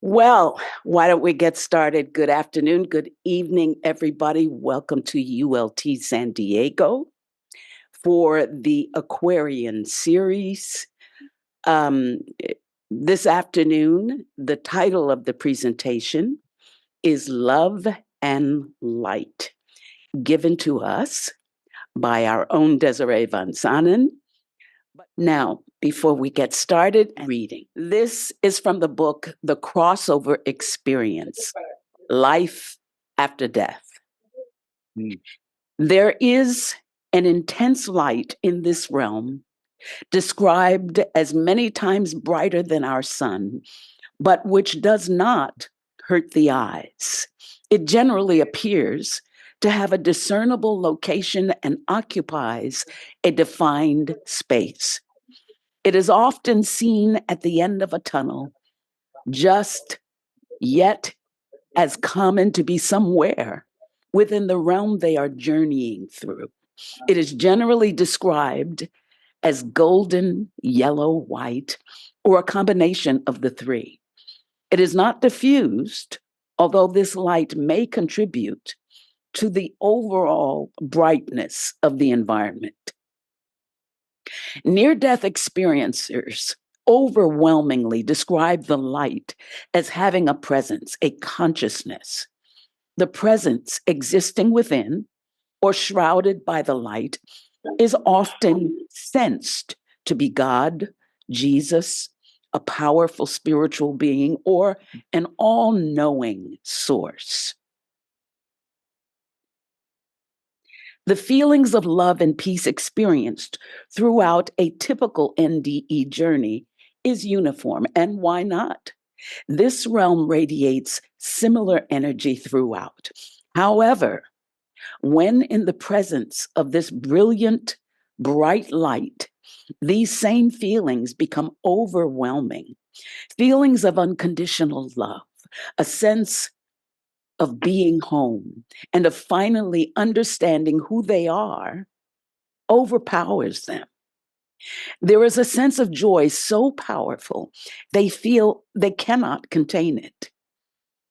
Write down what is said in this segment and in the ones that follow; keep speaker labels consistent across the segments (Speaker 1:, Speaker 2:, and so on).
Speaker 1: Well, why don't we get started? Good afternoon, good evening, everybody. Welcome to ULT San Diego for the Aquarian series. Um, this afternoon, the title of the presentation is Love and Light, given to us by our own Desiree Van Sanen. Now, before we get started reading, this is from the book, The Crossover Experience, Life After Death. There is an intense light in this realm, described as many times brighter than our sun, but which does not hurt the eyes. It generally appears to have a discernible location and occupies a defined space. It is often seen at the end of a tunnel, just yet as common to be somewhere within the realm they are journeying through. It is generally described as golden, yellow, white, or a combination of the three. It is not diffused, although this light may contribute to the overall brightness of the environment. Near-death experiencers overwhelmingly describe the light as having a presence, a consciousness. The presence existing within or shrouded by the light is often sensed to be God, Jesus, a powerful spiritual being, or an all-knowing source. The feelings of love and peace experienced throughout a typical NDE journey is uniform, and why not? This realm radiates similar energy throughout. However, when in the presence of this brilliant, bright light, these same feelings become overwhelming. Feelings of unconditional love, a sense of being home, and of finally understanding who they are overpowers them. There is a sense of joy so powerful, they feel they cannot contain it.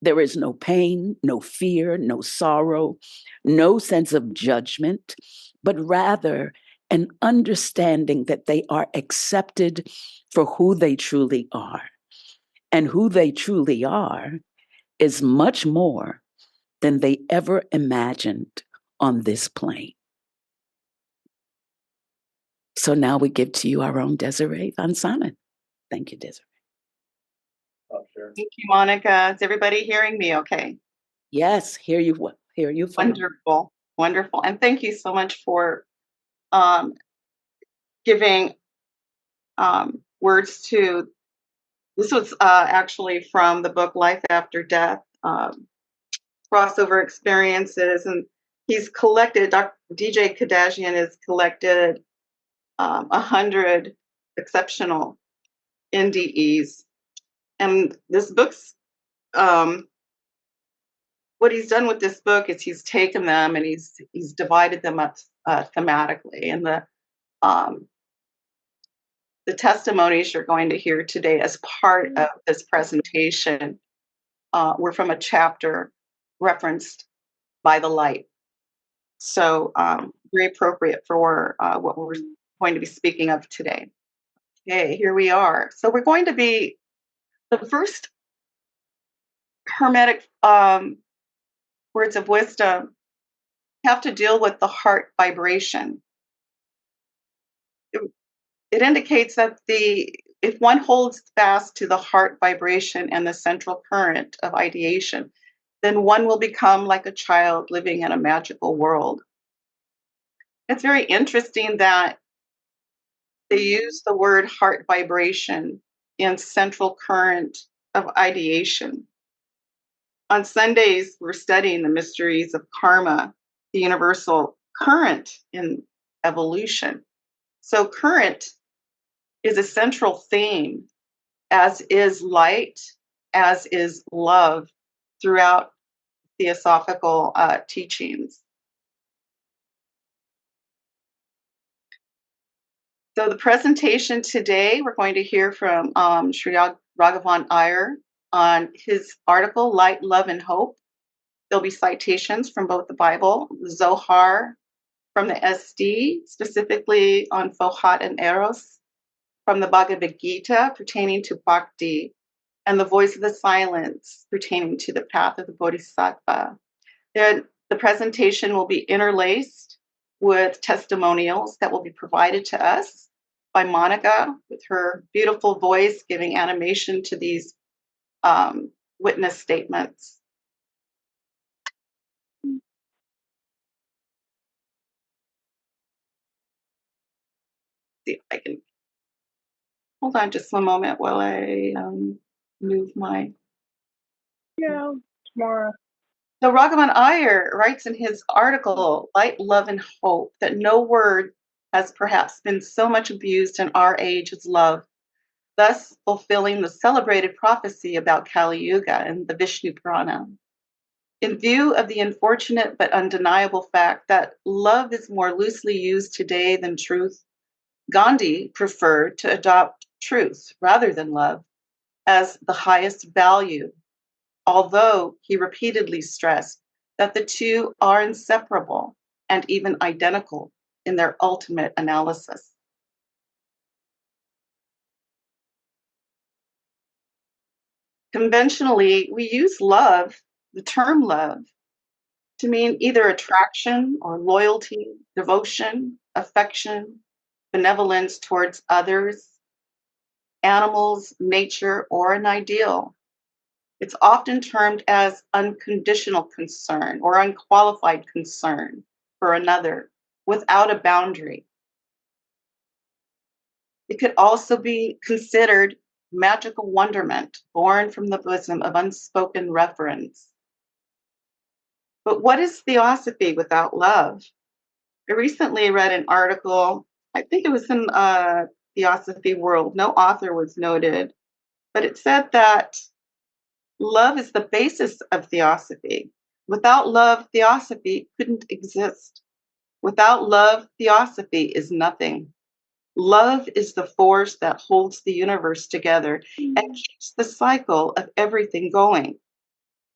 Speaker 1: There is no pain, no fear, no sorrow, no sense of judgment, but rather an understanding that they are accepted for who they truly are. And who they truly are is much more than they ever imagined on this plane. So now we give to you our own Desiree Van Sanen. Thank you, Desiree.
Speaker 2: Oh, sure. Thank you, Monica. Is everybody hearing me okay?
Speaker 1: Yes, hear you fine.
Speaker 2: Wonderful, wonderful. And thank you so much for giving words to, this was actually from the book Life After Death, Crossover Experiences. And he's collected, DJ Kadajian has collected 100 exceptional NDEs. And this book's, what he's done with this book is he's taken them and he's divided them up thematically. And the testimonies you're going to hear today as part of this presentation were from a chapter referenced by the light. So very appropriate for what we're going to be speaking of today. Okay, here we are. So we're going to be, the first hermetic words of wisdom have to deal with the heart vibration. It indicates that if one holds fast to the heart vibration and the central current of ideation, then one will become like a child living in a magical world. It's very interesting that they use the word heart vibration and central current of ideation. On Sundays, we're studying the mysteries of karma, the universal current in evolution. So current is a central theme, as is light, as is love throughout theosophical teachings. So the presentation today, we're going to hear from Sri Raghavan Iyer, on his article, Light, Love, and Hope. There'll be citations from both the Bible, the Zohar, from the SD, specifically on Fohat and Eros, from the Bhagavad Gita pertaining to Bhakti, and the Voice of the Silence pertaining to the path of the Bodhisattva. The presentation will be interlaced with testimonials that will be provided to us by Monica with her beautiful voice giving animation to these witness statements. See if I can hold on just one moment while I move my.
Speaker 3: Yeah, tomorrow.
Speaker 2: So Raghavan Iyer writes in his article, Light, Love, and Hope, that no word has perhaps been so much abused in our age as love, thus fulfilling the celebrated prophecy about Kali Yuga in the Vishnu Purana. In view of the unfortunate but undeniable fact that love is more loosely used today than truth, Gandhi preferred to adopt truth rather than love as the highest value, although he repeatedly stressed that the two are inseparable and even identical in their ultimate analysis. Conventionally, we use love, the term love, to mean either attraction or loyalty, devotion, affection, benevolence towards others, animals, nature, or an ideal. It's often termed as unconditional concern or unqualified concern for another without a boundary. It could also be considered magical wonderment born from the bosom of unspoken reverence. But what is theosophy without love? I recently read an article, I think it was in Theosophy World, no author was noted, but it said that love is the basis of theosophy. Without love, theosophy couldn't exist. Without love, theosophy is nothing. Love is the force that holds the universe together and keeps the cycle of everything going.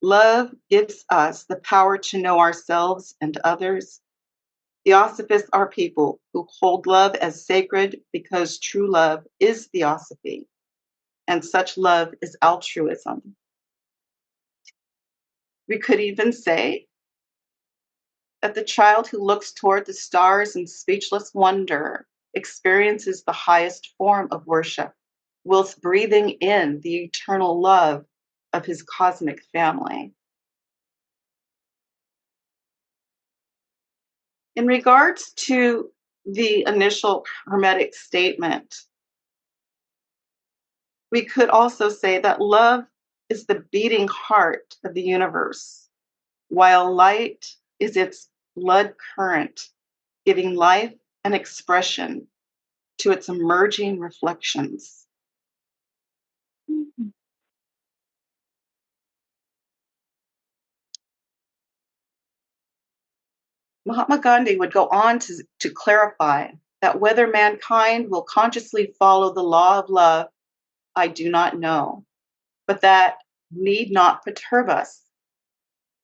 Speaker 2: Love gives us the power to know ourselves and others. Theosophists are people who hold love as sacred because true love is theosophy, and such love is altruism. We could even say that the child who looks toward the stars in speechless wonder experiences the highest form of worship, whilst breathing in the eternal love of his cosmic family. In regards to the initial Hermetic statement, we could also say that love is the beating heart of the universe, while light is its blood current, giving life and expression to its emerging reflections. Mahatma Gandhi would go on to clarify that whether mankind will consciously follow the law of love, I do not know, but that need not perturb us.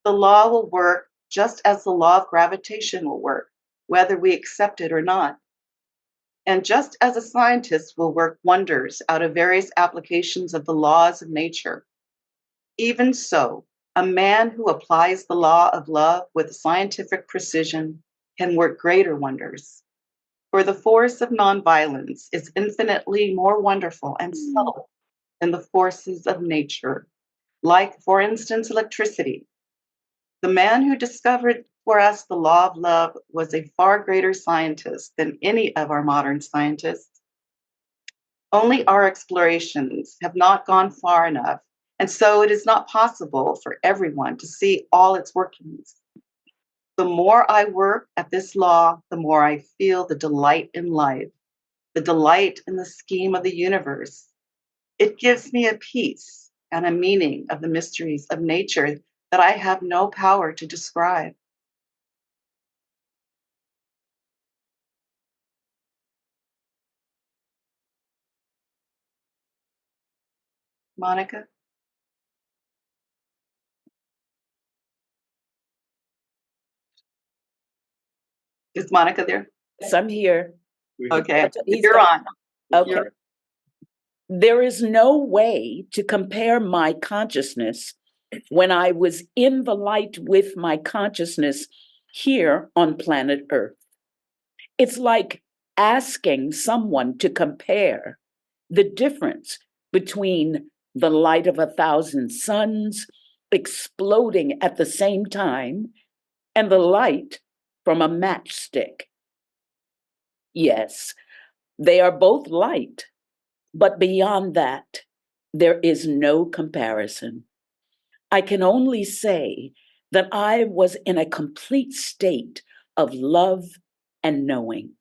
Speaker 2: The law will work just as the law of gravitation will work, whether we accept it or not. And just as a scientist will work wonders out of various applications of the laws of nature, even so, a man who applies the law of love with scientific precision can work greater wonders. For the force of nonviolence is infinitely more wonderful and subtle than the forces of nature, like, for instance, electricity. The man who discovered for us the law of love was a far greater scientist than any of our modern scientists. Only our explorations have not gone far enough, and so it is not possible for everyone to see all its workings. The more I work at this law, the more I feel the delight in life, the delight in the scheme of the universe. It gives me a peace and a meaning of the mysteries of nature that I have no power to describe. Monica? Is Monica there?
Speaker 1: Yes, I'm here.
Speaker 2: Okay,
Speaker 1: He's
Speaker 2: you're
Speaker 1: got-
Speaker 2: on.
Speaker 1: Okay. There is no way to compare my consciousness when I was in the light with my consciousness here on planet Earth. It's like asking someone to compare the difference between the light of 1,000 suns exploding at the same time and the light from a matchstick. Yes, they are both light, but beyond that, there is no comparison. I can only say that I was in a complete state of love and knowing.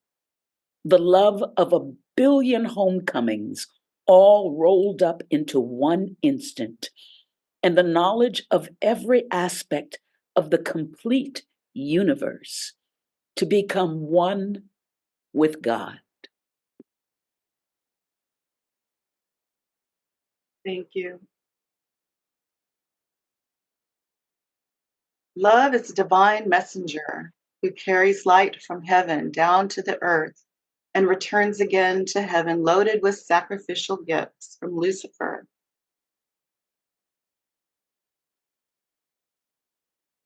Speaker 1: The love of 1 billion homecomings all rolled up into one instant, and the knowledge of every aspect of the complete universe to become one with God.
Speaker 2: Thank you. Love is a divine messenger who carries light from heaven down to the earth and returns again to heaven loaded with sacrificial gifts from Lucifer.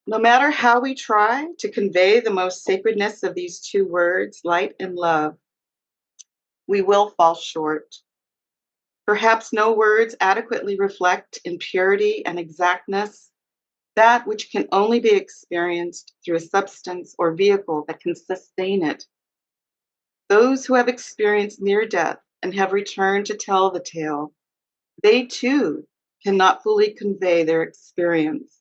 Speaker 2: No matter how we try to convey the most sacredness of these two words, light and love, we will fall short. Perhaps no words adequately reflect in purity and exactness that which can only be experienced through a substance or vehicle that can sustain it. Those who have experienced near death and have returned to tell the tale, they too cannot fully convey their experience.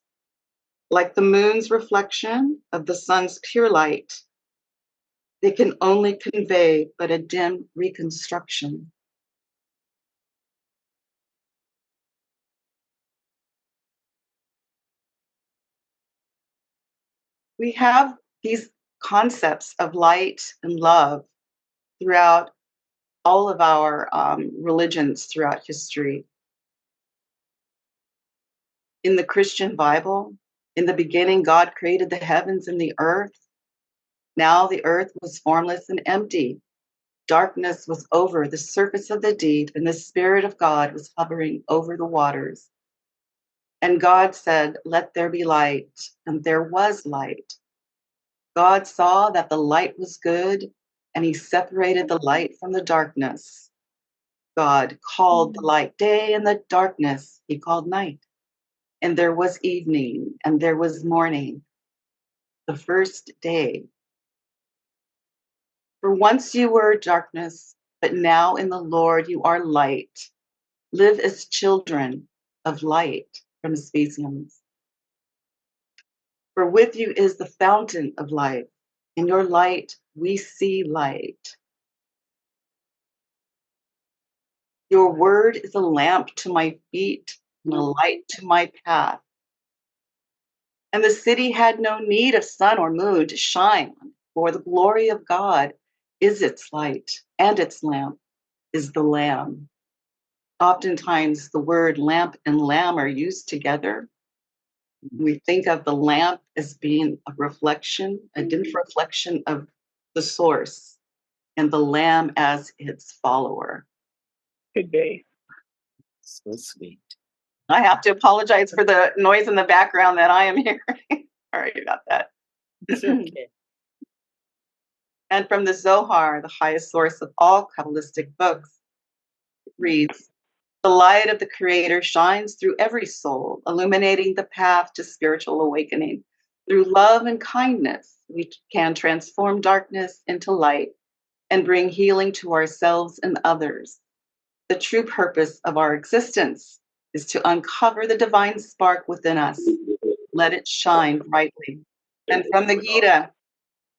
Speaker 2: Like the moon's reflection of the sun's pure light, they can only convey but a dim reconstruction. We have these concepts of light and love throughout all of our religions throughout history. In the Christian Bible, in the beginning, God created the heavens and the earth. Now the earth was formless and empty. Darkness was over the surface of the deep, and the Spirit of God was hovering over the waters. And God said, "Let there be light," and there was light. God saw that the light was good, and he separated the light from the darkness. God called the light day, and the darkness he called night. And there was evening, and there was morning, the first day. For once you were darkness, but now in the Lord you are light. Live as children of light, from Ephesians. For with you is the fountain of life. In your light we see light. Your word is a lamp to my feet and a light to my path. And the city had no need of sun or moon to shine, for the glory of God is its light, and its lamp is the Lamb. Oftentimes, the word lamp and lamb are used together. We think of the lamp as being a reflection, a dim reflection of the source, and the lamb as its follower.
Speaker 3: Good day.
Speaker 1: So sweet.
Speaker 2: I have to apologize for the noise in the background that I am hearing. Sorry about that.
Speaker 1: It's okay.
Speaker 2: And from the Zohar, the highest source of all Kabbalistic books, it reads, "The light of the Creator shines through every soul, illuminating the path to spiritual awakening. Through love and kindness, we can transform darkness into light and bring healing to ourselves and others. The true purpose of our existence is to uncover the divine spark within us. Let it shine brightly." And from the Gita,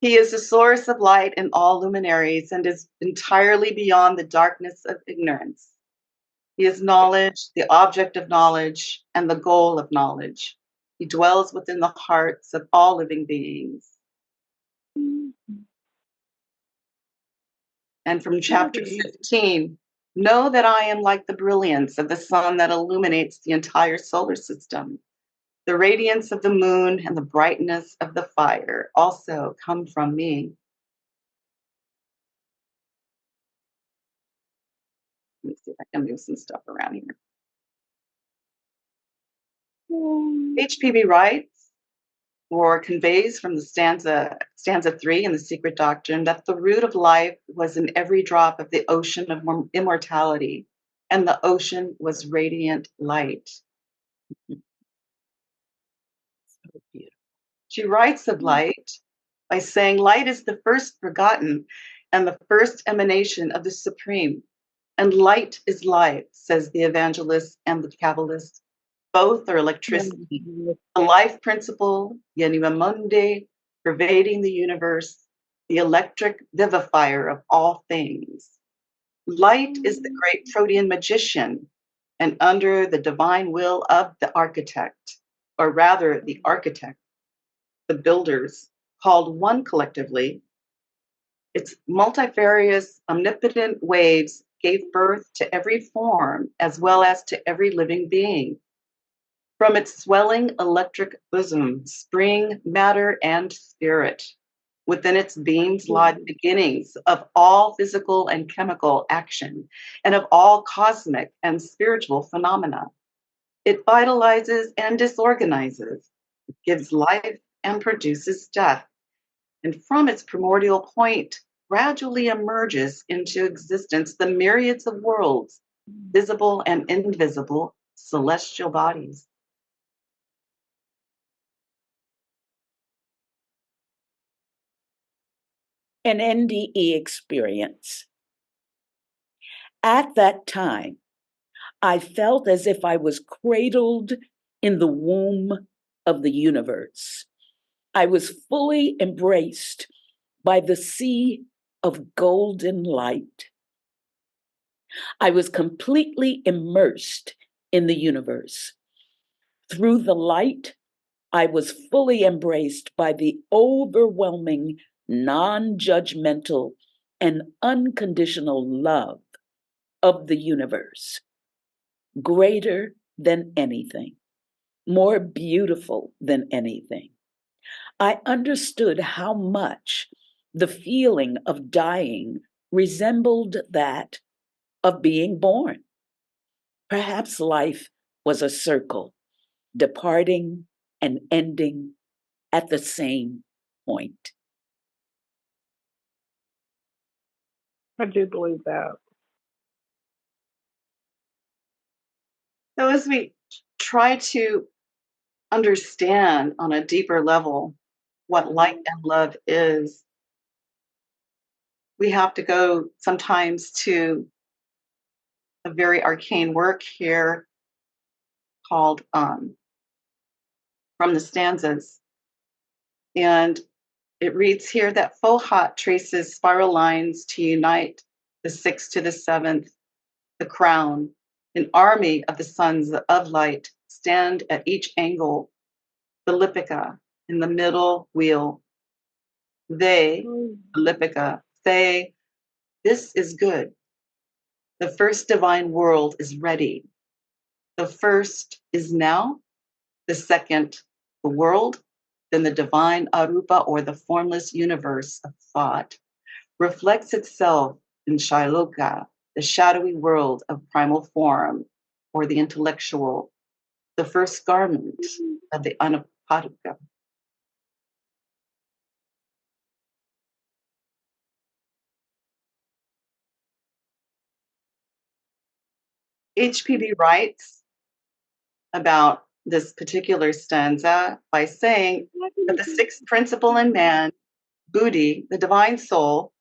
Speaker 2: he is the source of light in all luminaries and is entirely beyond the darkness of ignorance. He is knowledge, the object of knowledge, and the goal of knowledge. He dwells within the hearts of all living beings. And from chapter 15, know that I am like the brilliance of the sun that illuminates the entire solar system. The radiance of the moon and the brightness of the fire also come from me. Let me see if I can move some stuff around here.
Speaker 3: Mm.
Speaker 2: HPB writes or conveys from the stanza 3 in The Secret Doctrine that the root of life was in every drop of the ocean of immortality, and the ocean was radiant light.
Speaker 1: So beautiful.
Speaker 2: She writes of light by saying, light is the first begotten and the first emanation of the Supreme. And light is life, says the evangelist and the Kabbalist. Both are electricity, the life principle, Yenimamundi, pervading the universe, the electric vivifier of all things. Light is the great protean magician, and under the divine will of the architect, or rather the architect, the builders, called one collectively, its multifarious, omnipotent waves gave birth to every form as well as to every living being. From its swelling electric bosom spring matter and spirit. Within its beams lie the beginnings of all physical and chemical action and of all cosmic and spiritual phenomena. It vitalizes and disorganizes. It gives life and produces death. And from its primordial point gradually emerges into existence the myriads of worlds, visible and invisible celestial bodies.
Speaker 1: An NDE experience. At that time, I felt as if I was cradled in the womb of the universe. I was fully embraced by the sea of golden light. I was completely immersed in the universe. Through the light, I was fully embraced by the overwhelming, non-judgmental, and unconditional love of the universe, greater than anything, more beautiful than anything. I understood how much the feeling of dying resembled that of being born. Perhaps life was a circle, departing and ending at the same point.
Speaker 3: I do believe that.
Speaker 2: So, as we try to understand on a deeper level what light and love is, we have to go sometimes to a very arcane work here called From the Stanzas. And it reads here that Fohat traces spiral lines to unite the sixth to the seventh, the crown. An army of the sons of light stand at each angle, the Lipica in the middle wheel. They, the Lipica, say, this is good. The first divine world is ready. The first is now, the second, the world, then the divine Arupa or the formless universe of thought, reflects itself in Shailoka, the shadowy world of primal form, or the intellectual, the first garment of the Anapadaka. HPB writes about this particular stanza by saying that the sixth principle in man, Buddhi, the divine soul,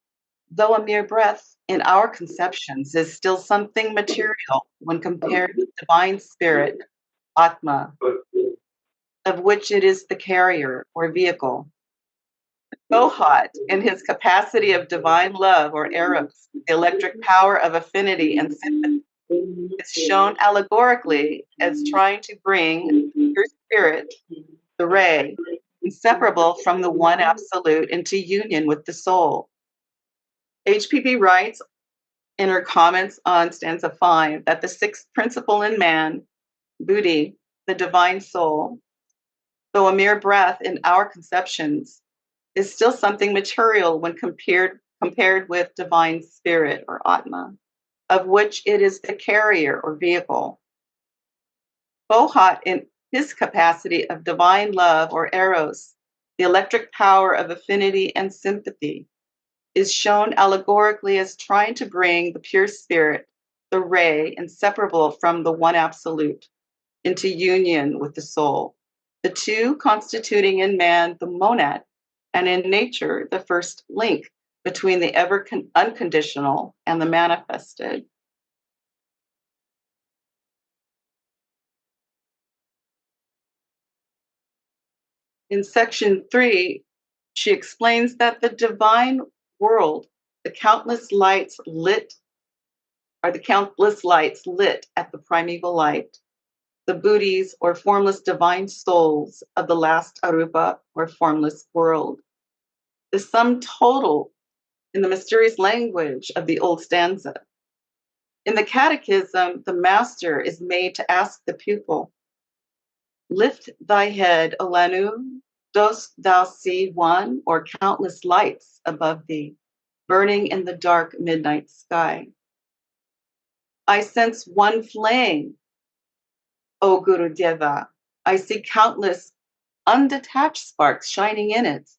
Speaker 2: though a mere breath in our conceptions, is still something material when compared with divine spirit, Atma, of which it is the carrier or vehicle. Bohat, in his capacity of divine love or eros, the electric power of affinity and sympathy, is shown allegorically as trying to bring your spirit, the ray, inseparable from the one absolute, into union with the soul. HPB writes in her comments on stanza 5 that the sixth principle in man, Buddhi, the divine soul, though a mere breath in our conceptions, is still something material when compared with divine spirit or Atma, of which it is the carrier or vehicle. Bohat, in his capacity of divine love or eros, the electric power of affinity and sympathy, is shown allegorically as trying to bring the pure spirit, the ray, inseparable from the one absolute, into union with the soul, the two constituting in man the monad, and in nature the first link between the ever unconditional and the manifested. In section 3, she explains that the divine world, the countless lights lit are the countless lights lit at the primeval light, the buddhis or formless divine souls of the last arupa or formless world. The sum total in the mysterious language of the old stanza. In the catechism, the master is made to ask the pupil, lift thy head, Alanu, dost thou see one or countless lights above thee, burning in the dark midnight sky? I sense one flame, O Guru Deva. I see countless undetached sparks shining in it.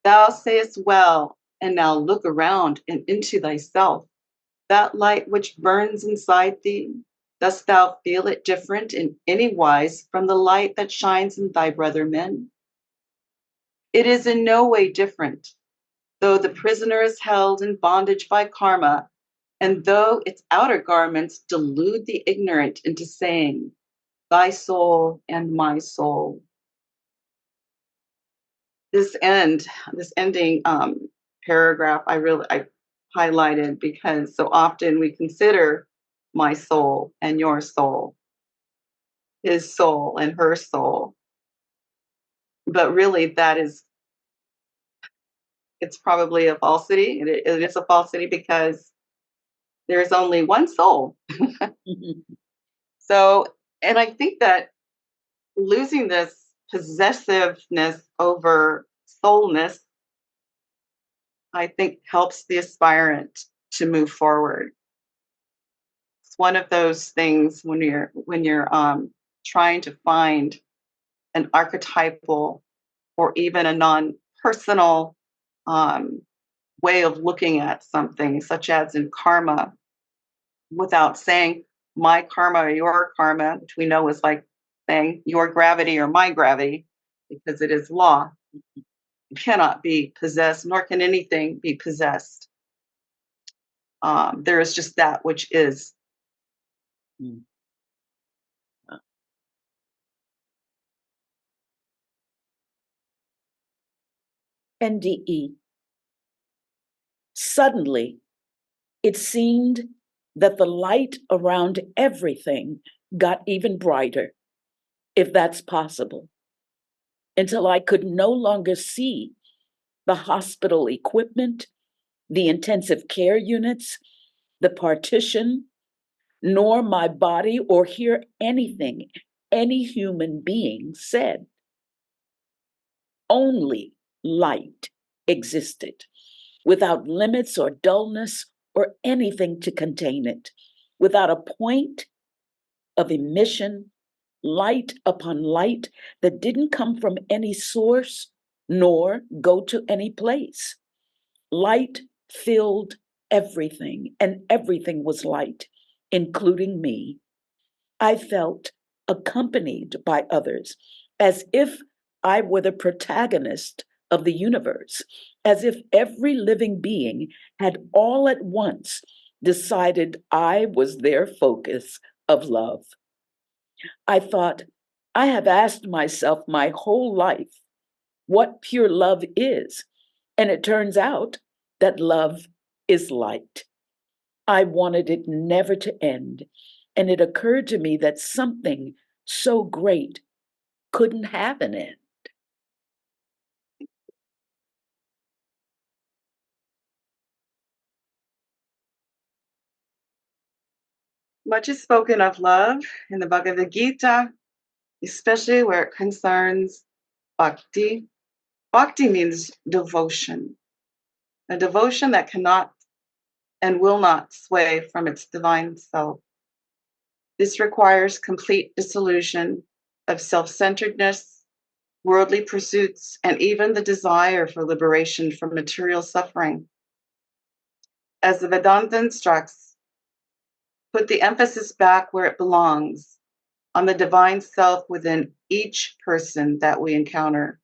Speaker 2: Thou sayest well, and now look around and into thyself. That light which burns inside thee, dost thou feel it different in any wise from the light that shines in thy brother men? It is in no way different, though the prisoner is held in bondage by karma, and though its outer garments delude the ignorant into saying, thy soul and my soul. This ending paragraph, I highlighted because so often we consider my soul and your soul, his soul and her soul, but really it's probably a falsity. It is a falsity because there's only one soul. So, and I think that losing this possessiveness over soulness, I think helps the aspirant to move forward. It's one of those things when you're trying to find an archetypal or even a non-personal way of looking at something, such as in karma, without saying my karma or your karma, which we know is like saying your gravity or my gravity, because it is law. You cannot be possessed, nor can anything be possessed. There is just that which is.
Speaker 1: Mm. NDE. Suddenly, it seemed that the light around everything got even brighter, if that's possible, until I could no longer see the hospital equipment, the intensive care units, the partition, nor my body or hear anything any human being said. Only light existed, without limits or dullness or anything to contain it, without a point of emission, light upon light that didn't come from any source nor go to any place. Light filled everything, and everything was light, including me. I felt accompanied by others, as if I were the protagonist of the universe, as if every living being had all at once decided I was their focus of love. I thought, I have asked myself my whole life what pure love is, and it turns out that love is light. I wanted it never to end, and it occurred to me that something so great couldn't have an end.
Speaker 2: Much is spoken of love in the Bhagavad Gita, especially where it concerns bhakti. Bhakti means devotion, a devotion that cannot and will not sway from its divine self. This requires complete dissolution of self-centeredness, worldly pursuits, and even the desire for liberation from material suffering. As the Vedanta instructs, put the emphasis back where it belongs, on the divine self within each person that we encounter.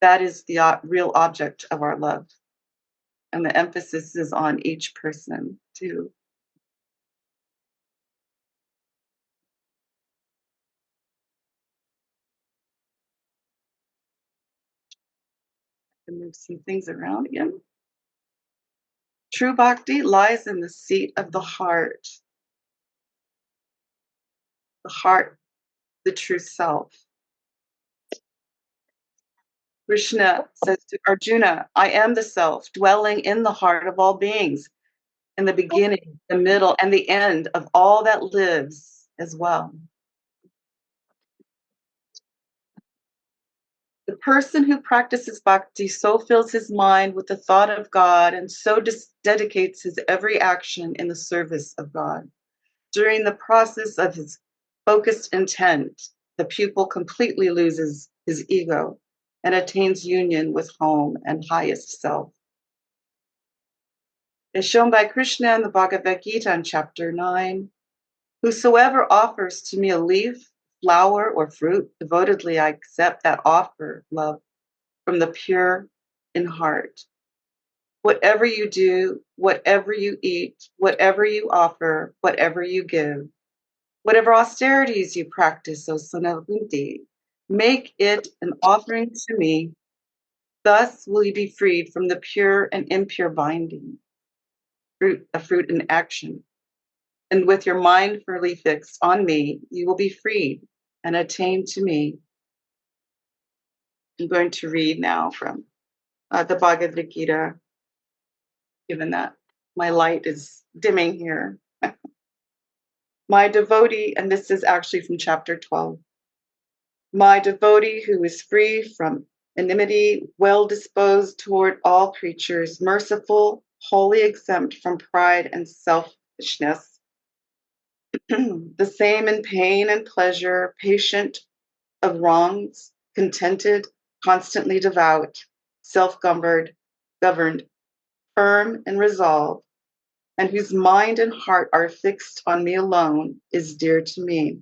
Speaker 2: That is the real object of our love. And the emphasis is on each person, too. And move some things around again. True bhakti lies in the seat of the heart. The heart, the true self. Krishna says to Arjuna, I am the self, dwelling in the heart of all beings, in the beginning, the middle, and the end of all that lives as well. The person who practices bhakti so fills his mind with the thought of God and so dedicates his every action in the service of God. During the process of his focused intent, the pupil completely loses his ego and attains union with home and highest self. As shown by Krishna in the Bhagavad Gita in chapter 9, whosoever offers to me a leaf, flower, or fruit, devotedly I accept that offer, love, from the pure in heart. Whatever you do, whatever you eat, whatever you offer, whatever you give, whatever austerities you practice, O son of Kunti, make it an offering to me. Thus will you be freed from the pure and impure binding, a fruit in action. And with your mind firmly fixed on me, you will be freed and attain to me. I'm going to read now from the Bhagavad Gita, given that my light is dimming here. My devotee, and this is actually from chapter 12. My devotee who is free from enmity, well disposed toward all creatures, merciful, wholly exempt from pride and selfishness, the same in pain and pleasure, patient of wrongs, contented, constantly devout, self-governed, firm and resolved, and whose mind and heart are fixed on me alone, is dear to me.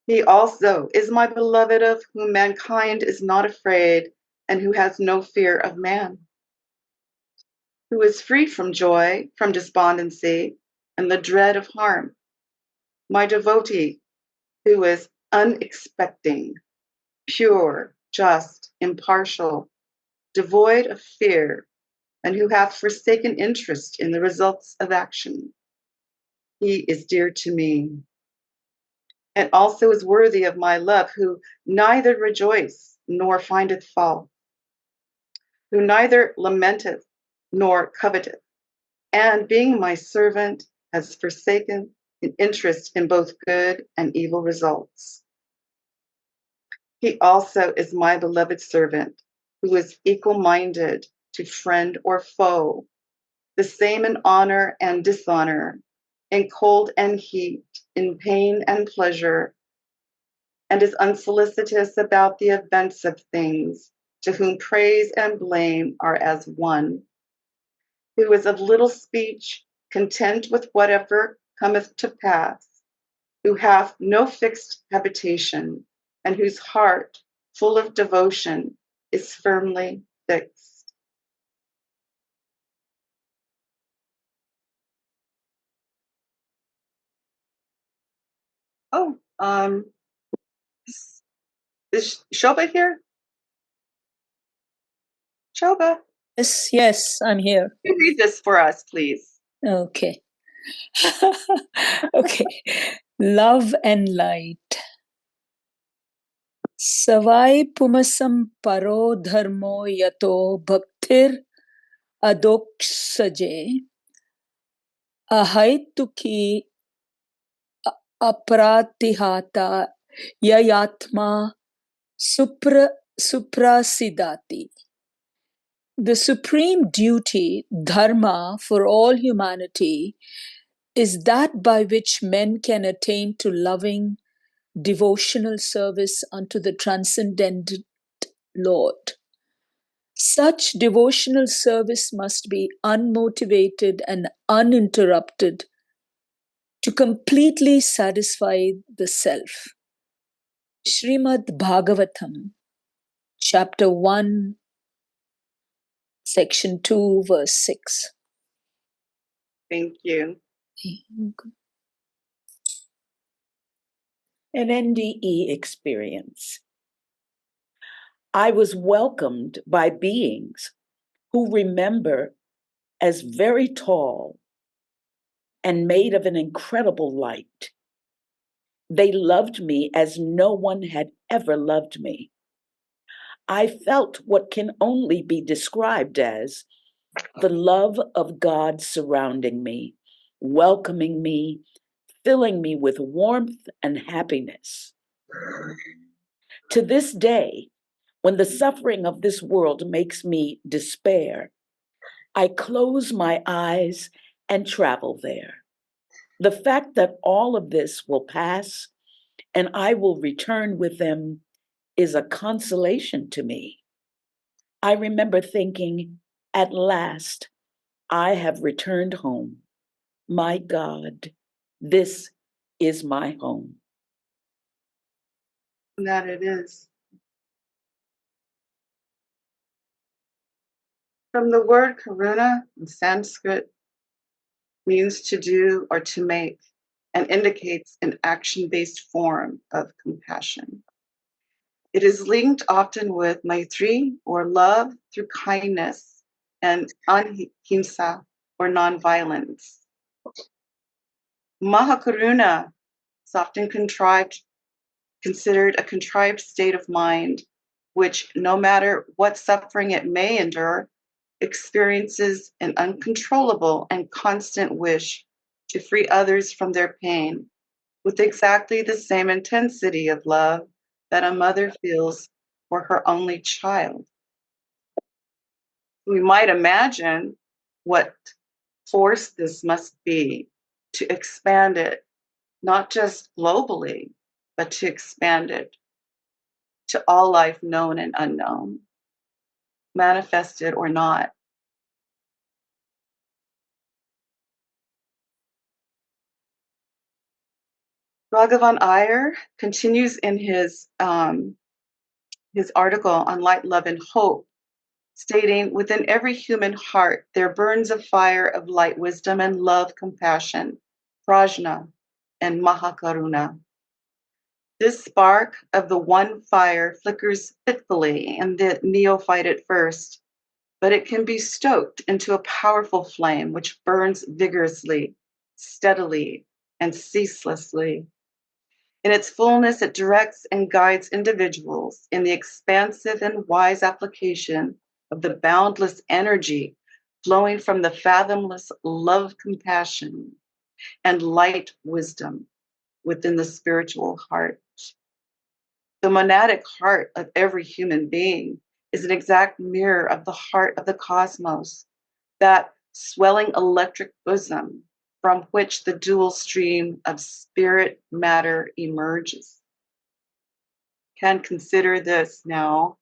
Speaker 2: He also is my beloved, of whom mankind is not afraid, and who has no fear of man, who is free from joy, from despondency, and the dread of harm. My devotee, who is unexpecting, pure, just, impartial, devoid of fear, and who hath forsaken interest in the results of action. He is dear to me, and also is worthy of my love, who neither rejoice nor findeth fault, who neither lamenteth nor coveteth, and being my servant has forsaken an interest in both good and evil results. He also is my beloved servant, who is equal-minded to friend or foe, the same in honor and dishonor, in cold and heat, in pain and pleasure, and is unsolicitous about the events of things, to whom praise and blame are as one, who is of little speech, content with whatever cometh to pass, who hath no fixed habitation, and whose heart, full of devotion, is firmly fixed. Oh, is Shobha here? Shobha,
Speaker 4: Yes, yes, I'm here.
Speaker 2: can you read this for us, please?
Speaker 4: Okay. Okay. Love and light. Savai pumasam paro dharmo yato bhaktir adoksaje ahaituki apratihata yayatma suprasidati. The supreme duty, dharma, for all humanity is that by which men can attain to loving, devotional service unto the transcendent Lord. Such devotional service must be unmotivated and uninterrupted to completely satisfy the self. Srimad Bhagavatam, chapter 1, section 2, verse 6.
Speaker 2: Thank you.
Speaker 1: An NDE experience. I was welcomed by beings who remember as very tall and made of an incredible light. They loved me as no one had ever loved me. I felt what can only be described as the love of God surrounding me, welcoming me, filling me with warmth and happiness. To this day, when the suffering of this world makes me despair, I close my eyes and travel there. The fact that all of this will pass and I will return with them is a consolation to me. I remember thinking, at last, I have returned home. My God, this is my home.
Speaker 2: That it is. From the word karuna in Sanskrit means to do or to make and indicates an action-based form of compassion. It is linked often with maitri or love through kindness and ahimsa or nonviolence. Mahakaruna is often considered a contrived state of mind, which, no matter what suffering it may endure, experiences an uncontrollable and constant wish to free others from their pain with exactly the same intensity of love that a mother feels for her only child. We might imagine what force this must be to expand it, not just globally, but to expand it to all life known and unknown, manifested or not. Raghavan Iyer continues in his article on Light, Love, and Hope, stating, within every human heart, there burns a fire of light, wisdom, and love, compassion, prajna, and mahakaruna. This spark of the one fire flickers fitfully in the neophyte at first, but it can be stoked into a powerful flame which burns vigorously, steadily, and ceaselessly. In its fullness, it directs and guides individuals in the expansive and wise application of the boundless energy flowing from the fathomless love, compassion, and light wisdom within the spiritual heart. The monadic heart of every human being is an exact mirror of the heart of the cosmos, that swelling electric bosom from which the dual stream of spirit matter emerges. Can consider this now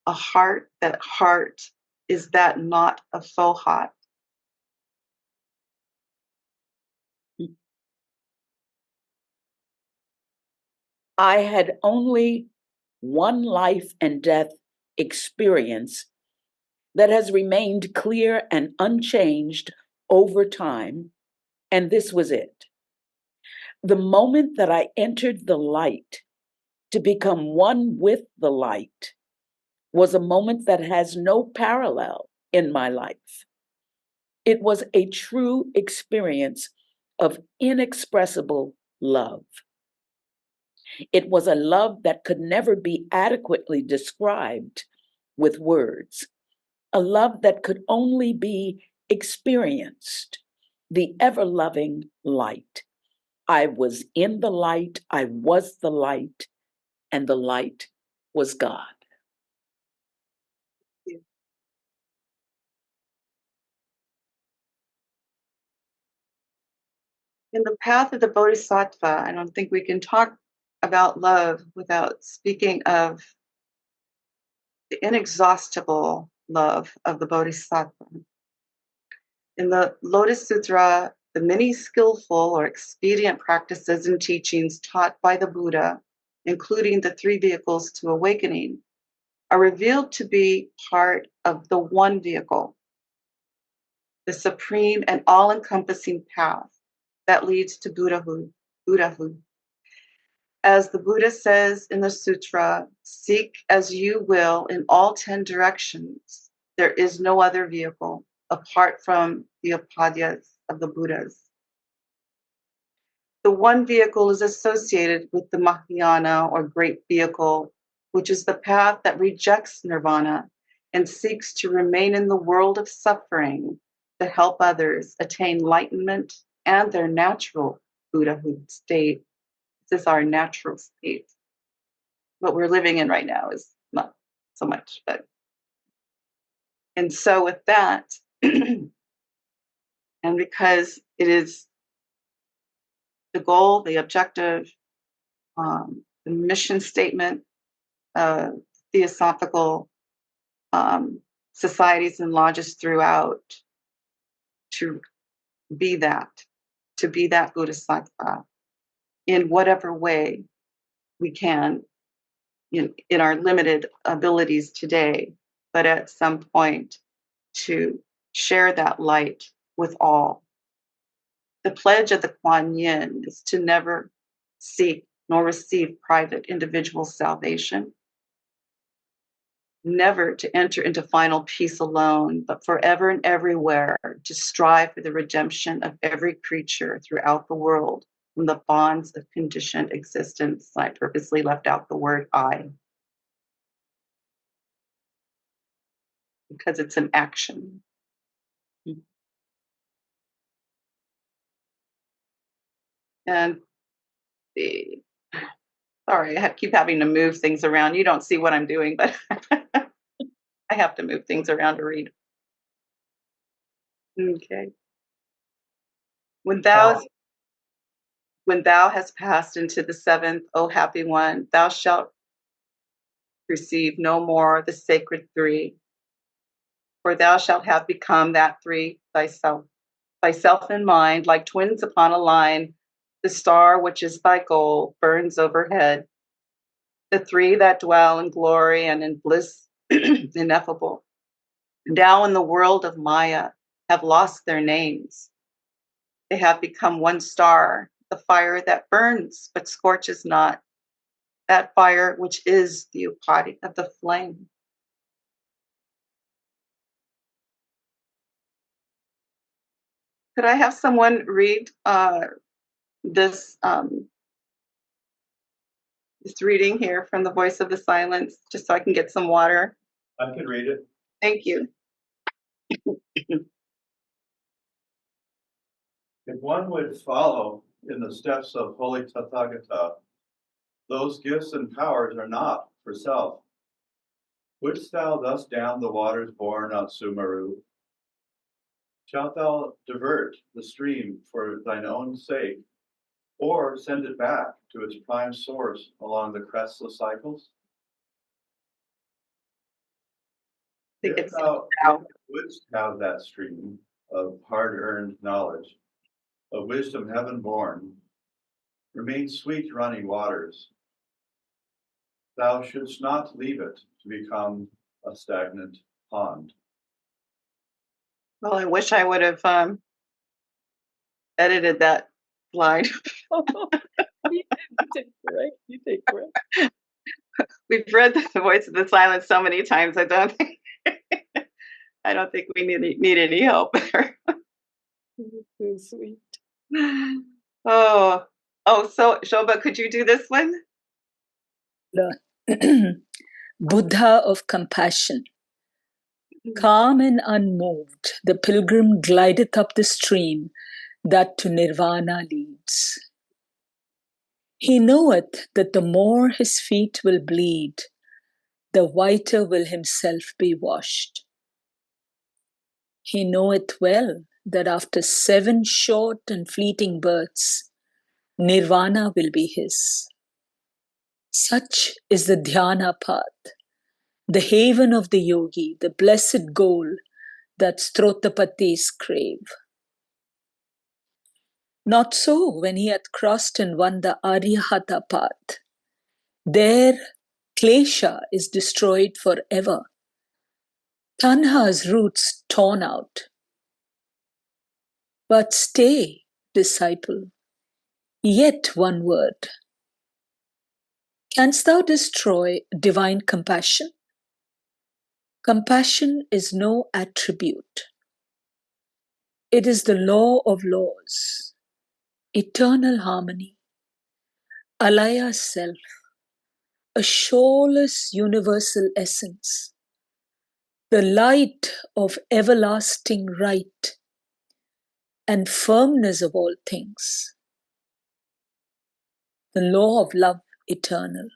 Speaker 2: a heart, that heart is that not a faux heart.
Speaker 1: I had only one life and death experience that has remained clear and unchanged over time, and this was it. The moment that I entered the light to become one with the light was a moment that has no parallel in my life. It was a true experience of inexpressible love. It was a love that could never be adequately described with words, a love that could only be experienced, the ever-loving light. I was in the light, I was the light, and the light was God.
Speaker 2: In the path of the Bodhisattva, I don't think we can talk about love without speaking of the inexhaustible love of the Bodhisattva. In the Lotus Sutra, the many skillful or expedient practices and teachings taught by the Buddha, including the 3 vehicles to awakening, are revealed to be part of the one vehicle, the supreme and all-encompassing path that leads to Buddhahood. As the Buddha says in the sutra, seek as you will in all 10 directions. There is no other vehicle apart from the upadhyas of the Buddhas. The one vehicle is associated with the Mahayana or great vehicle, which is the path that rejects nirvana and seeks to remain in the world of suffering to help others attain enlightenment and their natural Buddhahood state. This is our natural state. What we're living in right now is not so much, but. And so with that, and because it is the goal, the objective, the mission statement of theosophical societies and lodges throughout, to be that Bodhisattva in whatever way we can in our limited abilities today, but at some point to share that light with all. The pledge of the Kuan Yin is to never seek nor receive private individual salvation, never to enter into final peace alone, but forever and everywhere to strive for the redemption of every creature throughout the world from the bonds of conditioned existence. I purposely left out the word I, because it's an action. And sorry, I keep having to move things around. You don't see what I'm doing, but I have to move things around to read. Okay. When thou hast passed into the 7th, O happy one, thou shalt receive no more the sacred 3, for thou shalt have become that 3 thyself. Thyself and mind, like twins upon a line, the star which is thy goal burns overhead. The 3 that dwell in glory and in bliss ineffable, now in the world of Maya, have lost their names. They have become one star, the fire that burns but scorches not, that fire which is the upadhi of the flame. Could I have someone read this reading here from the Voice of the Silence, just so I can get some water?
Speaker 5: I can read it.
Speaker 2: Thank you.
Speaker 5: If one would follow in the steps of Holy Tathagata, those gifts and powers are not for self. Wouldst thou thus dam the waters born on Sumeru? Shalt thou divert the stream for thine own sake, or send it back to its prime source along the crestless cycles? If thou wouldst have that stream of hard-earned knowledge, of wisdom heaven-born, remain sweet running waters, thou shouldst not leave it to become a stagnant pond.
Speaker 2: Well, I wish I would have edited that slide.
Speaker 4: You did great.
Speaker 2: We've read The Voice of the Silence so many times. I don't think we need any help there.
Speaker 4: So sweet.
Speaker 2: Oh, so Shobha, could you do this one?
Speaker 4: Buddha of compassion. Calm and unmoved, the pilgrim glideth up the stream that to nirvana leads. He knoweth that the more his feet will bleed, the whiter will himself be washed. He knoweth well that after 7 short and fleeting births, nirvana will be his. Such is the dhyana path, the haven of the yogi, the blessed goal that Strotapatis crave. Not so when he hath crossed and won the Aryahata path. There, klesha is destroyed forever, tanha's roots torn out. But stay, disciple, yet one word. Canst thou destroy divine compassion? Compassion is no attribute. It is the law of laws, eternal harmony, alaya self, a shoreless universal essence, the light of everlasting right and firmness of all things, the law of love eternal.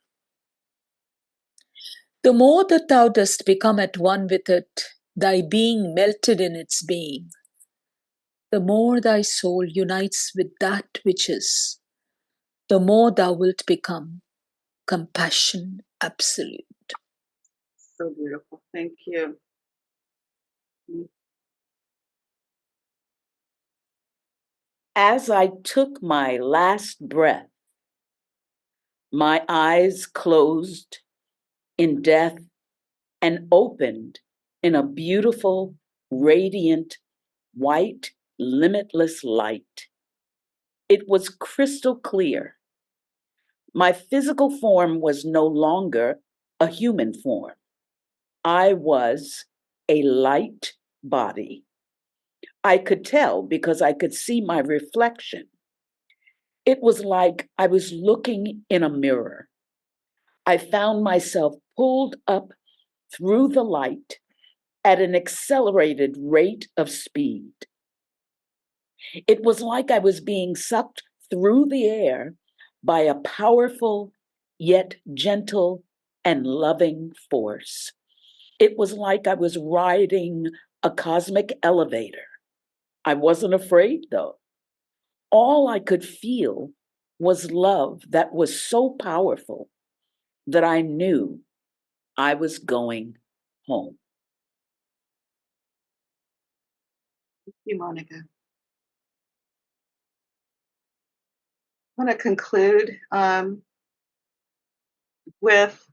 Speaker 4: The more that thou dost become at one with it, thy being melted in its being, the more thy soul unites with that which is, the more thou wilt become compassion absolute.
Speaker 2: So beautiful. Thank you.
Speaker 1: As I took my last breath, my eyes closed in death and opened in a beautiful, radiant, white, limitless light. It was crystal clear. My physical form was no longer a human form. I was a light body. I could tell because I could see my reflection. It was like I was looking in a mirror. I found myself pulled up through the light at an accelerated rate of speed. It was like I was being sucked through the air by a powerful yet gentle and loving force. It was like I was riding a cosmic elevator. I wasn't afraid, though. All I could feel was love that was so powerful that I knew I was going home.
Speaker 2: Thank you, Monica. I want to conclude with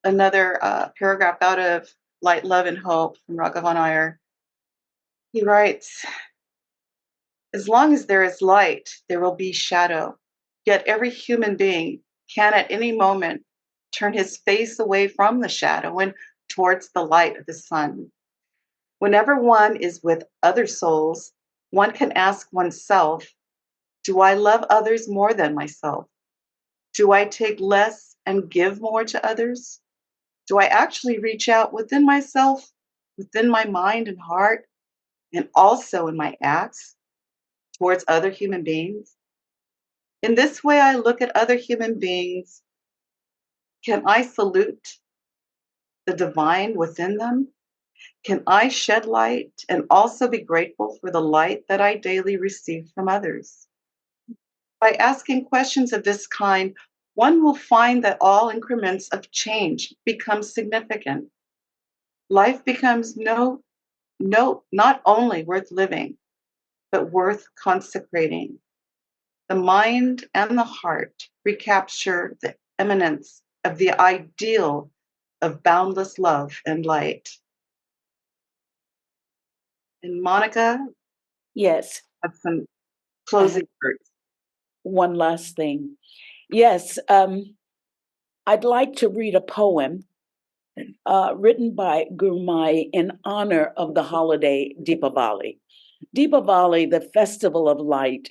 Speaker 2: another paragraph out of Light, Love, and Hope from Raghavan Iyer. He writes, as long as there is light, there will be shadow. Yet every human being can at any moment turn his face away from the shadow and towards the light of the sun. Whenever one is with other souls, one can ask oneself, do I love others more than myself? Do I take less and give more to others? Do I actually reach out within myself, within my mind and heart, and also in my acts towards other human beings? In this way, I look at other human beings. Can I salute the divine within them? Can I shed light and also be grateful for the light that I daily receive from others? By asking questions of this kind, one will find that all increments of change become significant. Life becomes not only worth living, but worth consecrating. The mind and the heart recapture the eminence of the ideal of boundless love and light. And Monica
Speaker 1: Yes,
Speaker 2: had some closing words.
Speaker 1: one last thing. Yes, I'd like to read a poem written by Gurmai in honor of the holiday Deepavali. Deepavali, the festival of light,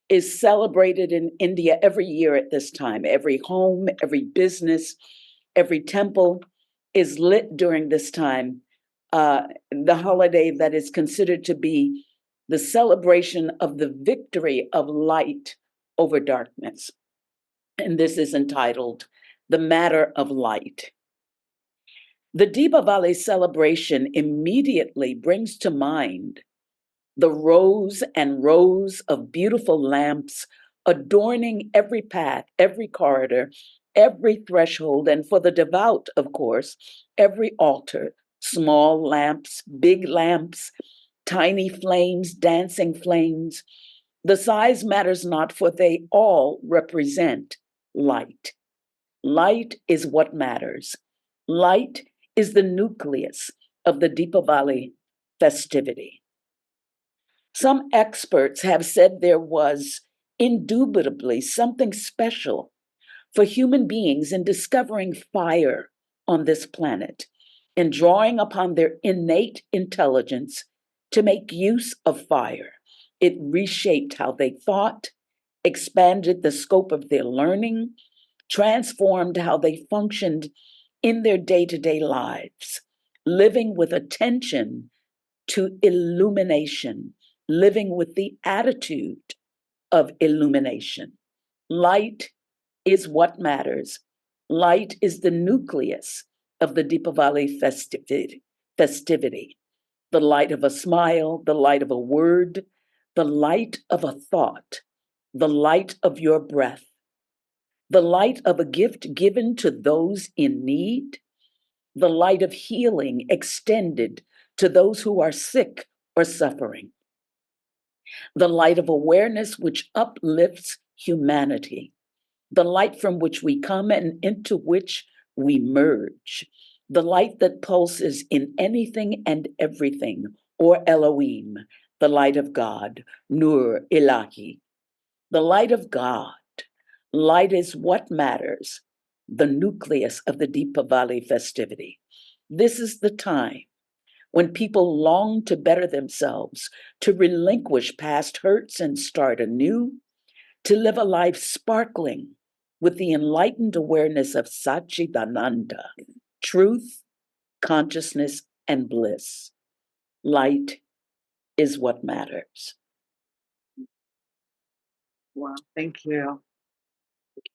Speaker 1: is celebrated in India every year at this time. Every home, every business, every temple is lit during this time. The holiday that is considered to be the celebration of the victory of light over darkness. And this is entitled The Matter of Light. The Deepavali celebration immediately brings to mind the rows and rows of beautiful lamps adorning every path, every corridor, every threshold, and for the devout, of course, every altar, small lamps, big lamps, tiny flames, dancing flames. The size matters not, for they all represent light. Light is what matters. Light is the nucleus of the Deepavali festivity. Some experts have said there was indubitably something special for human beings in discovering fire on this planet and drawing upon their innate intelligence to make use of fire. It reshaped how they thought, expanded the scope of their learning, transformed how they functioned in their day-to-day lives, living with attention to illumination, living with the attitude of illumination. Light is what matters. Light is the nucleus of the Deepavali festivity. The light of a smile, the light of a word, the light of a thought, the light of your breath, the light of a gift given to those in need, the light of healing extended to those who are sick or suffering, the light of awareness which uplifts humanity, the light from which we come and into which we merge, the light that pulses in anything and everything, or Elohim, the light of God, Nur Ilahi, the light of God. Light is what matters, the nucleus of the Deepavali festivity. This is the time when people long to better themselves, to relinquish past hurts and start anew, to live a life sparkling with the enlightened awareness of Satchidananda, truth, consciousness, and bliss. Light is what matters.
Speaker 2: Wow, thank you.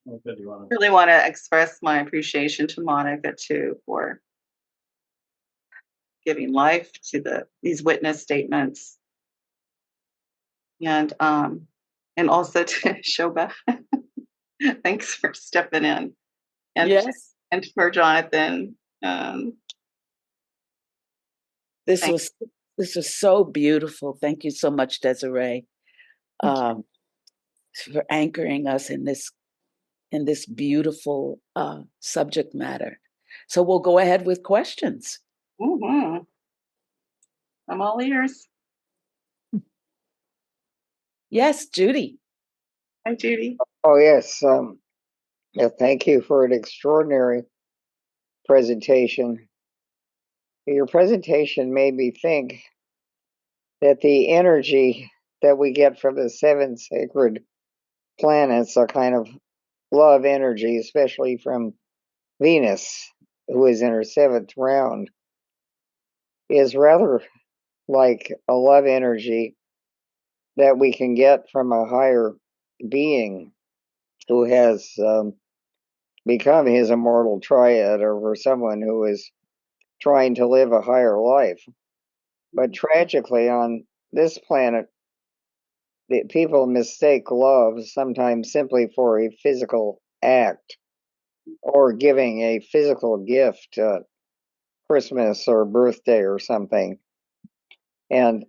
Speaker 5: Okay, do you want
Speaker 2: I really want to express my appreciation to Monica too for giving life to these witness statements, and also to Shobha. Thanks for stepping in, and
Speaker 1: Yes,
Speaker 2: and for Jonathan. Um,
Speaker 1: this
Speaker 2: thank
Speaker 1: was so beautiful. Thank you so much, Desiree, um, for anchoring us in this beautiful subject matter. So we'll go ahead with questions.
Speaker 2: Mhm. I'm all ears.
Speaker 1: Yes, Judy.
Speaker 2: Hi, Judy.
Speaker 3: Oh, yes. Yeah, thank you for an extraordinary presentation. Your presentation made me think that the energy that we get from the seven sacred planets, a kind of love energy, especially from Venus, who is in her seventh round, is rather like a love energy that we can get from a higher being who has become his immortal triad over someone who is trying to live a higher life. But tragically, on this planet, people mistake love sometimes simply for a physical act or giving a physical gift, Christmas or birthday or something. And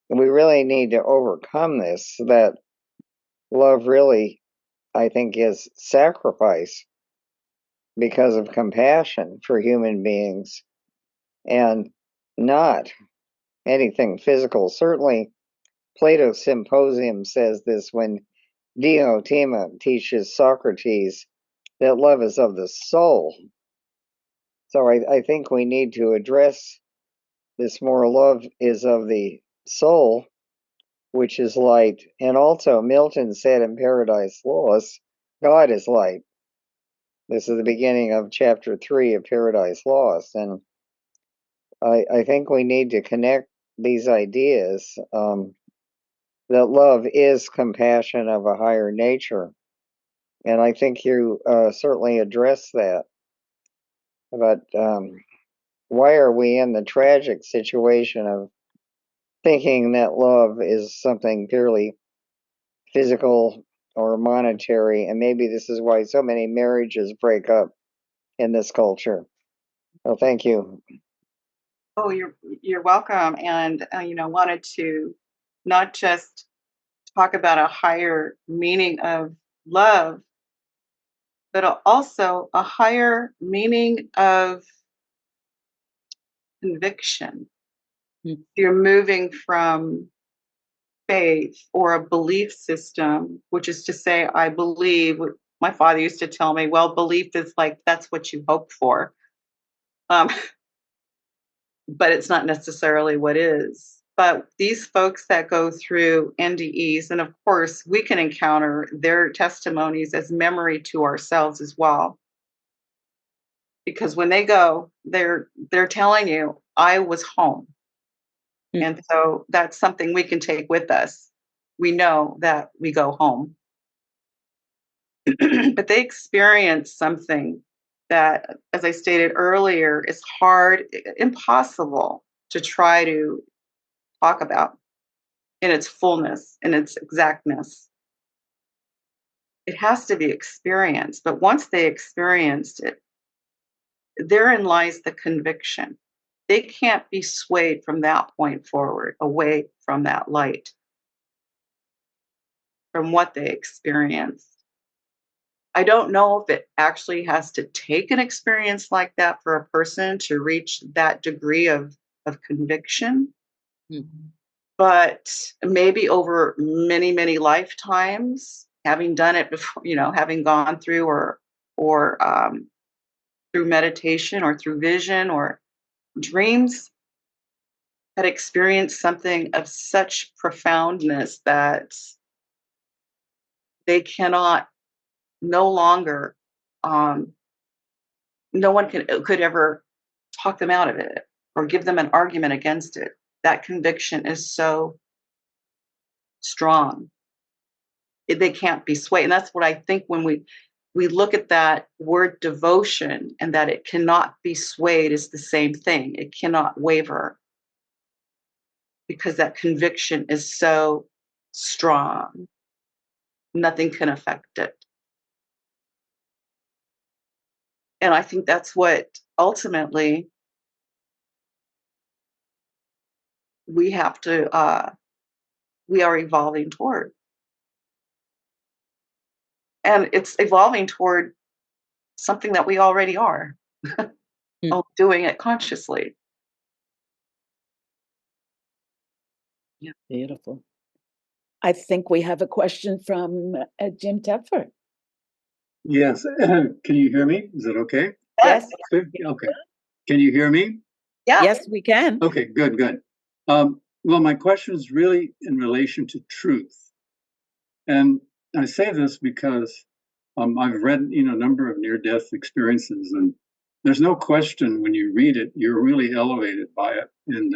Speaker 3: we really need to overcome this, that love really, I think, is sacrifice because of compassion for human beings and not anything physical. Certainly, Plato's Symposium says this when Diotima teaches Socrates that love is of the soul. So I think we need to address this more. Love is of the soul, which is light. And also, Milton said in Paradise Lost, God is light. This is the beginning of chapter 3 of Paradise Lost. And I think we need to connect these ideas that love is compassion of a higher nature. And I think you certainly address that. But why are we in the tragic situation of thinking that love is something purely physical or monetary, and maybe this is why so many marriages break up in this culture. Well, thank you.
Speaker 2: Oh, you're welcome. And wanted to not just talk about a higher meaning of love, but also a higher meaning of conviction.
Speaker 1: Mm.
Speaker 2: You're moving from faith or a belief system, which is to say, I believe. My father used to tell me, well, belief is like that's what you hope for. Um, but it's not necessarily what is. But these folks that go through NDEs, and of course, we can encounter their testimonies as memory to ourselves as well. Because when they go, they're telling you, I was home.
Speaker 1: Mm.
Speaker 2: And so that's something we can take with us. We know that we go home. But they experience something that, as I stated earlier, is hard, impossible to try to talk about in its fullness, in its exactness. It has to be experienced. But once they experienced it, therein lies the conviction. They can't be swayed from that point forward, away from that light, from what they experienced. I don't know if it actually has to take an experience like that for a person to reach that degree of conviction.
Speaker 1: Mhm.
Speaker 2: But maybe over many, many lifetimes, having done it before, having gone through or through meditation or through vision or dreams, had experienced something of such profoundness that they cannot no longer um, no one could ever talk them out of it or give them an argument against it. That conviction is so strong. They can't be swayed. And that's what I think when we look at that word devotion and that it cannot be swayed is the same thing. It cannot waver because that conviction is so strong. Nothing can affect it. And I think that's what ultimately we have to we are evolving toward. And it's evolving toward something that we already are,
Speaker 1: Mm.
Speaker 2: doing it consciously. Yeah.
Speaker 1: Beautiful. I think we have a question from Jim Tepfer.
Speaker 6: Yes. Can you hear me? Is it okay?
Speaker 1: Yes.
Speaker 6: Okay. Can you hear me?
Speaker 2: Yeah.
Speaker 1: Yes, we can.
Speaker 6: Okay, good. Well, my question is really in relation to truth. And I say this because I've read, a number of near-death experiences, and there's no question when you read it, you're really elevated by it. And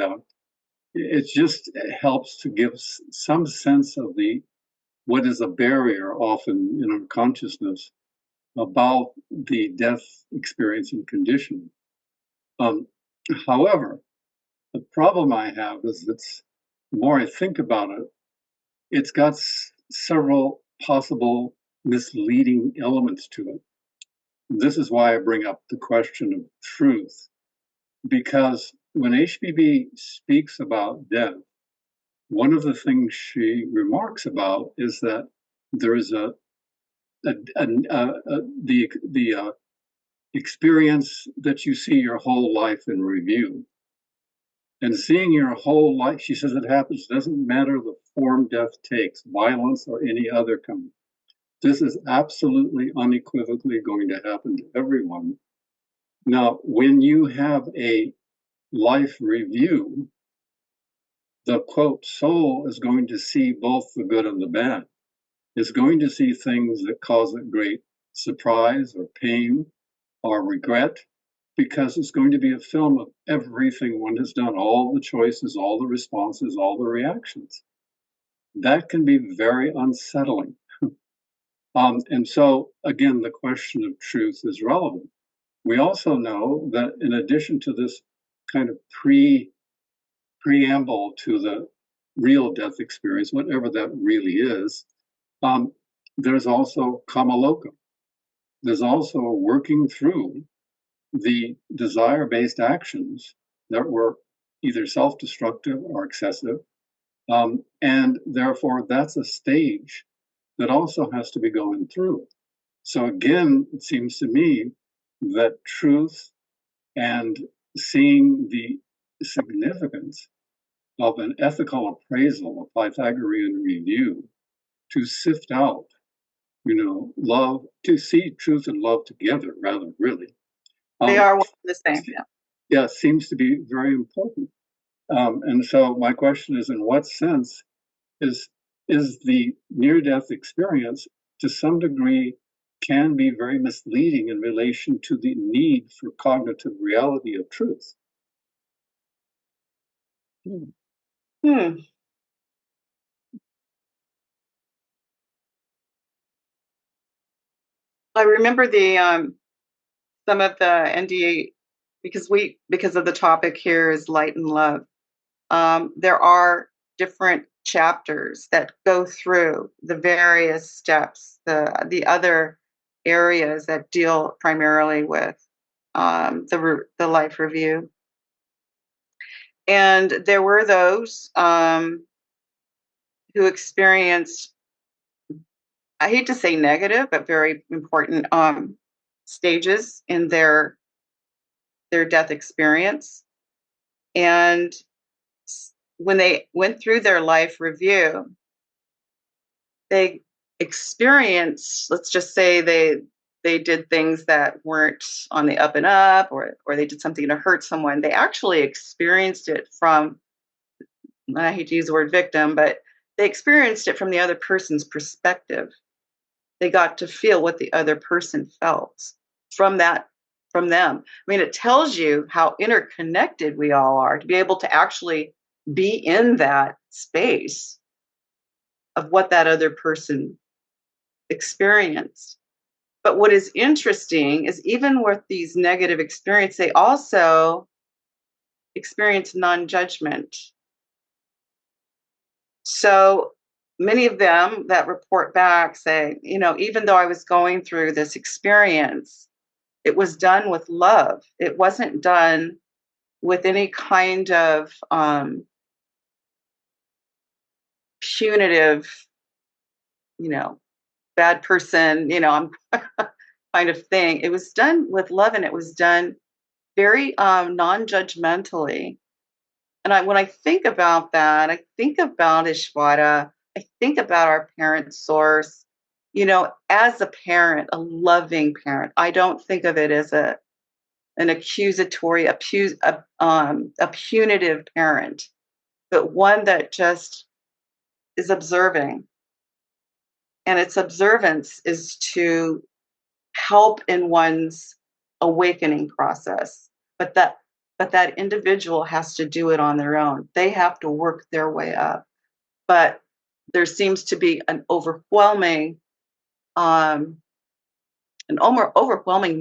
Speaker 6: it just helps to give some sense of what is a barrier often in our consciousness about the death experience and condition. However, the problem I have is that the more I think about it, it's got several possible misleading elements to it. This is why I bring up the question of truth, because when HPB speaks about death, one of the things she remarks about is that there is the experience that you see your whole life in review. And seeing your whole life, she says, it happens, doesn't matter the form death takes, violence or any other kind. This is absolutely unequivocally going to happen to everyone. Now, when you have a life review, the quote, soul is going to see both the good and the bad. It's going to see things that cause it great surprise or pain or regret, because it's going to be a film of everything one has done, all the choices, all the responses, all the reactions. That can be very unsettling. And so, again, the question of truth is relevant. We also know that in addition to this kind of preamble to the real death experience, whatever that really is, there's also Kamaloka. There's also working through the desire-based actions that were either self-destructive or excessive. And therefore, that's a stage that also has to be going through. So again, it seems to me that truth and seeing the significance of an ethical appraisal, a Pythagorean review, to sift out, love, to see truth and love together, rather, really.
Speaker 2: They are one and the same.
Speaker 6: Yeah, seems to be very important. And so my question is, in what sense is the near-death experience, to some degree, can be very misleading in relation to the need for cognitive reality of truth?
Speaker 2: I remember the some of the NDE, because of the topic here is light and love. There are different chapters that go through the various steps, the other areas that deal primarily with the life review. And there were those who experienced, I hate to say negative, but very important stages in their death experience. And when they went through their life review, they experienced, let's just say they did things that weren't on the up and up, or they did something to hurt someone. They actually experienced it from, I hate to use the word victim, but they experienced it from the other person's perspective. They got to feel what the other person felt from them. I mean, it tells you how interconnected we all are, to be able to actually be in that space of what that other person experienced. But what is interesting is, even with these negative experiences, they also experience non-judgment. So many of them that report back say, even though I was going through this experience, it was done with love. It wasn't done with any kind of punitive, bad person, I'm kind of thing. It was done with love, and it was done very non-judgmentally. And when I think about that, I think about Ishvara, I think about our parent source, as a parent, a loving parent. I don't think of it as an accusatory, a punitive parent, but one that just is observing. And its observance is to help in one's awakening process. But that individual has to do it on their own. They have to work their way up. But there seems to be an overwhelming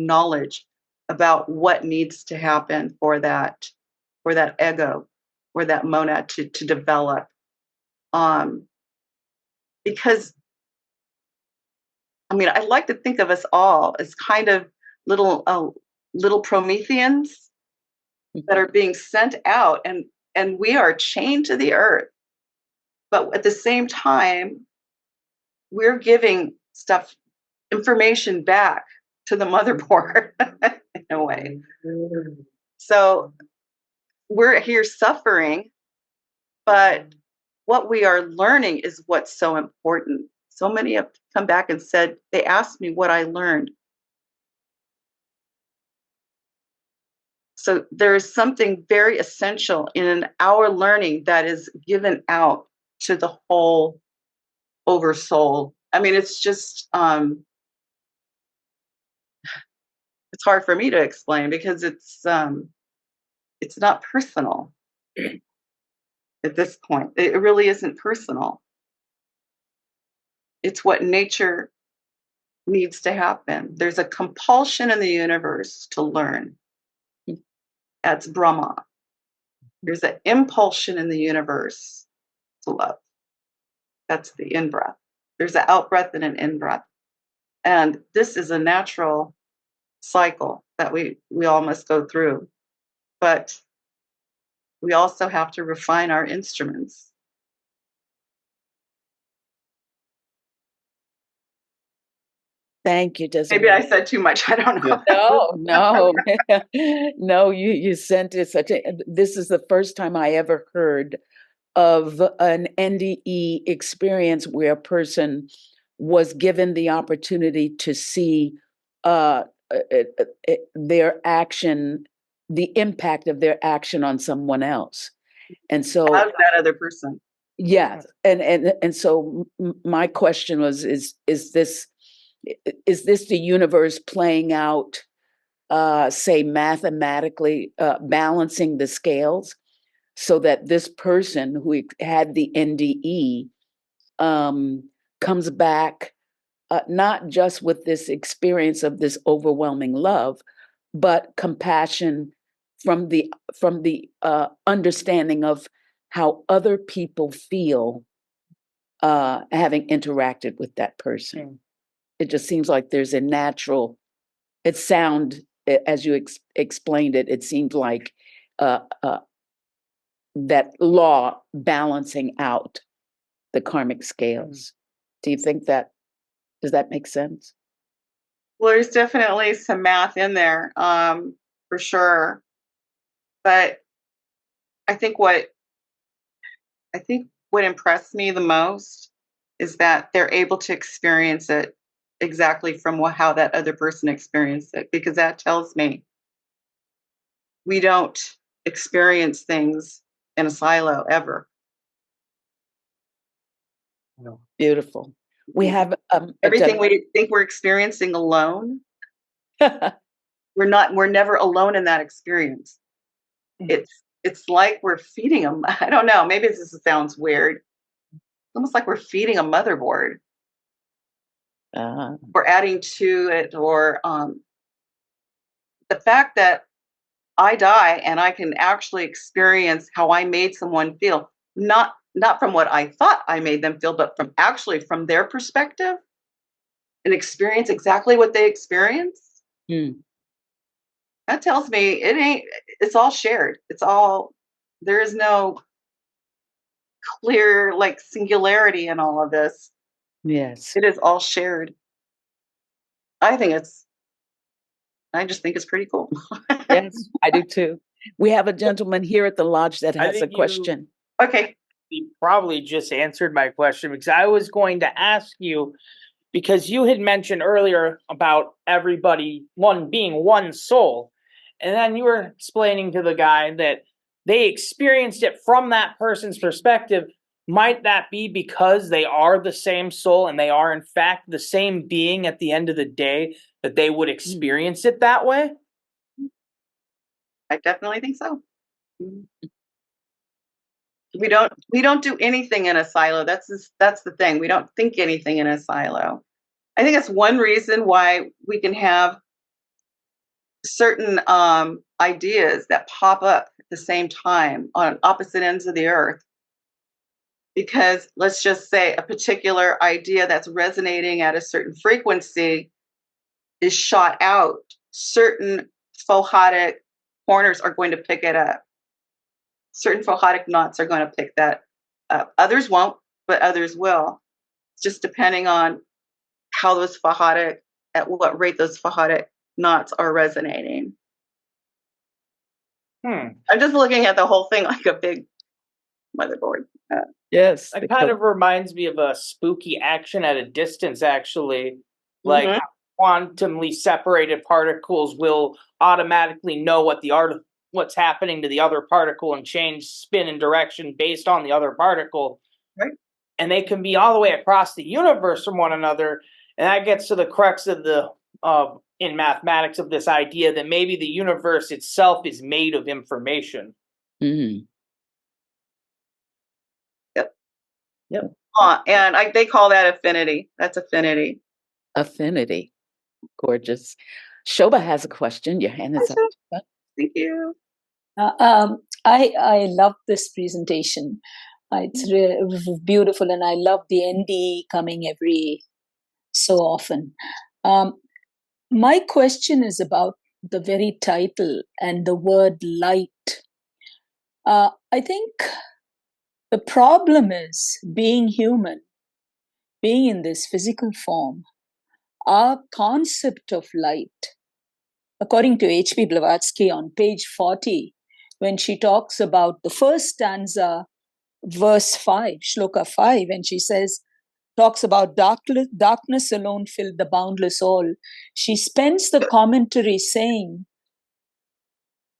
Speaker 2: knowledge about what needs to happen for that ego, or that monad to develop. Because I like to think of us all as kind of little Prometheans that are being sent out, and we are chained to the earth. But at the same time, we're giving information back to the motherboard in a way. So we're here suffering, but what we are learning is what's so important. So many have come back and said, they asked me what I learned. So there is something very essential in our learning that is given out to the whole oversoul. It's just, it's hard for me to explain, because it's not personal at this point. It really isn't personal. It's what nature needs to happen. There's a compulsion in the universe to learn. That's Brahma. There's an impulsion in the universe to love. That's the in-breath. There's an out-breath and an in-breath. And this is a natural cycle that we all must go through. But we also have to refine our instruments.
Speaker 1: Thank you, Desiree.
Speaker 2: Maybe I said too much. I don't know.
Speaker 1: No, no, you sent it this is the first time I ever heard of an NDE experience where a person was given the opportunity to see their action, the impact of their action on someone else. And so
Speaker 2: How's that other person?
Speaker 1: yeah, and so my question was, is this the universe playing out, say mathematically, balancing the scales so that this person who had the NDE comes back not just with this experience of this overwhelming love, but compassion from the understanding of how other people feel having interacted with that person. It just seems like there's a natural, as you explained it, it seemed like that law balancing out the karmic scales. Do you think does that make sense?
Speaker 2: Well, there's definitely some math in there, for sure. But I think what impressed me the most is that they're able to experience it exactly from how that other person experienced it, because that tells me we don't experience things in a silo ever.
Speaker 1: Beautiful. We have
Speaker 2: everything we think we're experiencing alone. We're never alone in that experience. It's like we're feeding them. I don't know. Maybe this sounds weird. It's almost like we're feeding a motherboard. Or adding to it, or the fact that I die and I can actually experience how I made someone feel, not from what I thought I made them feel, but from their perspective, and experience exactly what they experienced. That tells me it's all shared. There is no clear singularity in all of this.
Speaker 1: Yes.
Speaker 2: It is all shared. I just think it's pretty cool.
Speaker 1: Yes, I do too. We have a gentleman here at the lodge that has a question.
Speaker 2: Okay.
Speaker 7: You probably just answered my question, because I was going to ask you, because you had mentioned earlier about everybody being one soul. And then you were explaining to the guy that they experienced it from that person's perspective. Might that be because they are the same soul and they are in fact the same being at the end of the day, that they would experience it that way?
Speaker 2: I definitely think so. We don't do anything in a silo. That's the thing. We don't think anything in a silo. I think that's one reason why we can have certain ideas that pop up at the same time on opposite ends of the earth. Because let's just say a particular idea that's resonating at a certain frequency is shot out. Certain phohatic corners are going to pick it up. Certain phohatic knots are going to pick that up. Others won't, but others will. It's just depending on how at what rate those phohatic knots are resonating. I'm just looking at the whole thing like a big motherboard.
Speaker 1: Yes.
Speaker 7: It kind of reminds me of a spooky action at a distance, actually. Like quantumly separated particles will automatically know what's happening to the other particle and change spin and direction based on the other particle.
Speaker 2: Right.
Speaker 7: And they can be all the way across the universe from one another. And that gets to the crux of in mathematics of this idea that maybe the universe itself is made of information.
Speaker 1: Mm-hmm.
Speaker 2: Yep. And they call that affinity. That's affinity.
Speaker 1: Affinity. Gorgeous. Shobha has a question. Your hand is up.
Speaker 2: Thank you.
Speaker 4: I love this presentation. It's beautiful, and I love the NDE coming every so often. My question is about the very title and the word light. I think the problem is being human, being in this physical form. Our concept of light, according to H.P. Blavatsky on page 40, when she talks about the first stanza, verse 5, shloka 5, and she says, talks about darkness alone filled the boundless all. She spends the commentary saying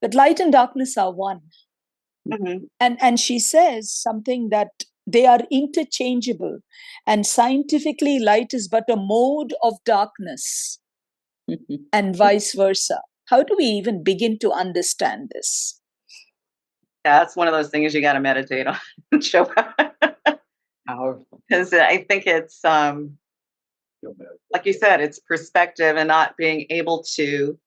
Speaker 4: that light and darkness are one.
Speaker 2: Mm-hmm.
Speaker 4: And she says something that they are interchangeable, and scientifically light is but a mode of darkness and vice versa. How do we even begin to understand this?
Speaker 2: That's one of those things you got to meditate on,
Speaker 1: Powerful.
Speaker 2: because I think it's like you said, it's perspective and not being able to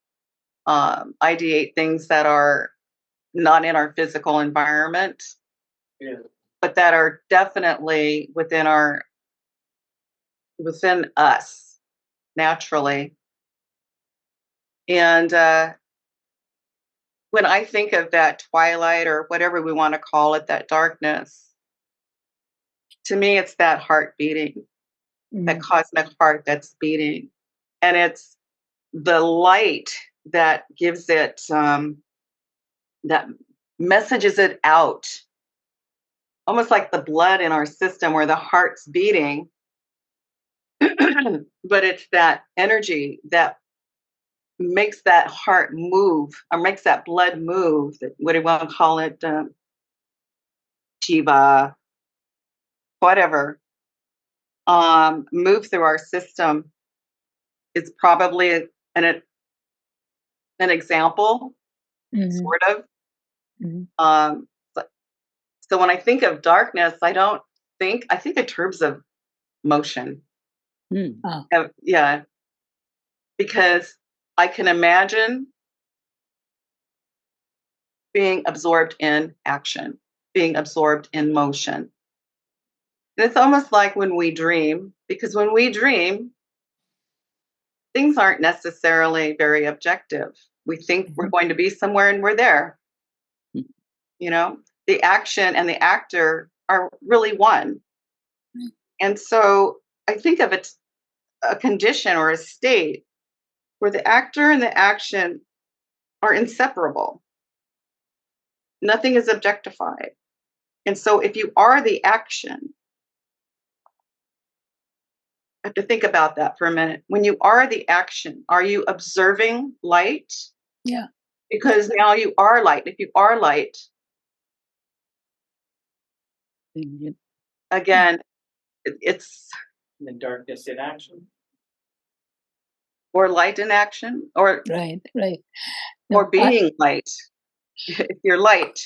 Speaker 2: ideate things that are not in our physical environment, but that are definitely within us naturally. And when I think of that twilight, or whatever we want to call it, that darkness, to me, it's that heart beating, that cosmic heart that's beating. And it's the light that gives it, that messages it out, almost like the blood in our system where the heart's beating. But it's that energy that makes that heart move, or makes that blood move. What do you want to call it? Shiva, whatever. Move through our system. It's probably an example, sort of. So when I think of darkness, I think in terms of motion. Yeah, because I can imagine being absorbed in action, being absorbed in motion. And it's almost like when we dream, because when we dream, things aren't necessarily very objective. We think we're going to be somewhere and we're there. You know, the action and the actor are really one. And so I think of it a condition or a state where the actor and the action are inseparable. Nothing is objectified. And so if you are the action, I have to think about that for a minute. When you are the action, are you observing light?
Speaker 4: Yeah.
Speaker 2: Because now you are light. If you are light, again, it's
Speaker 7: the darkness in action,
Speaker 2: or light in action, or
Speaker 4: right.
Speaker 2: or being light. If you're light,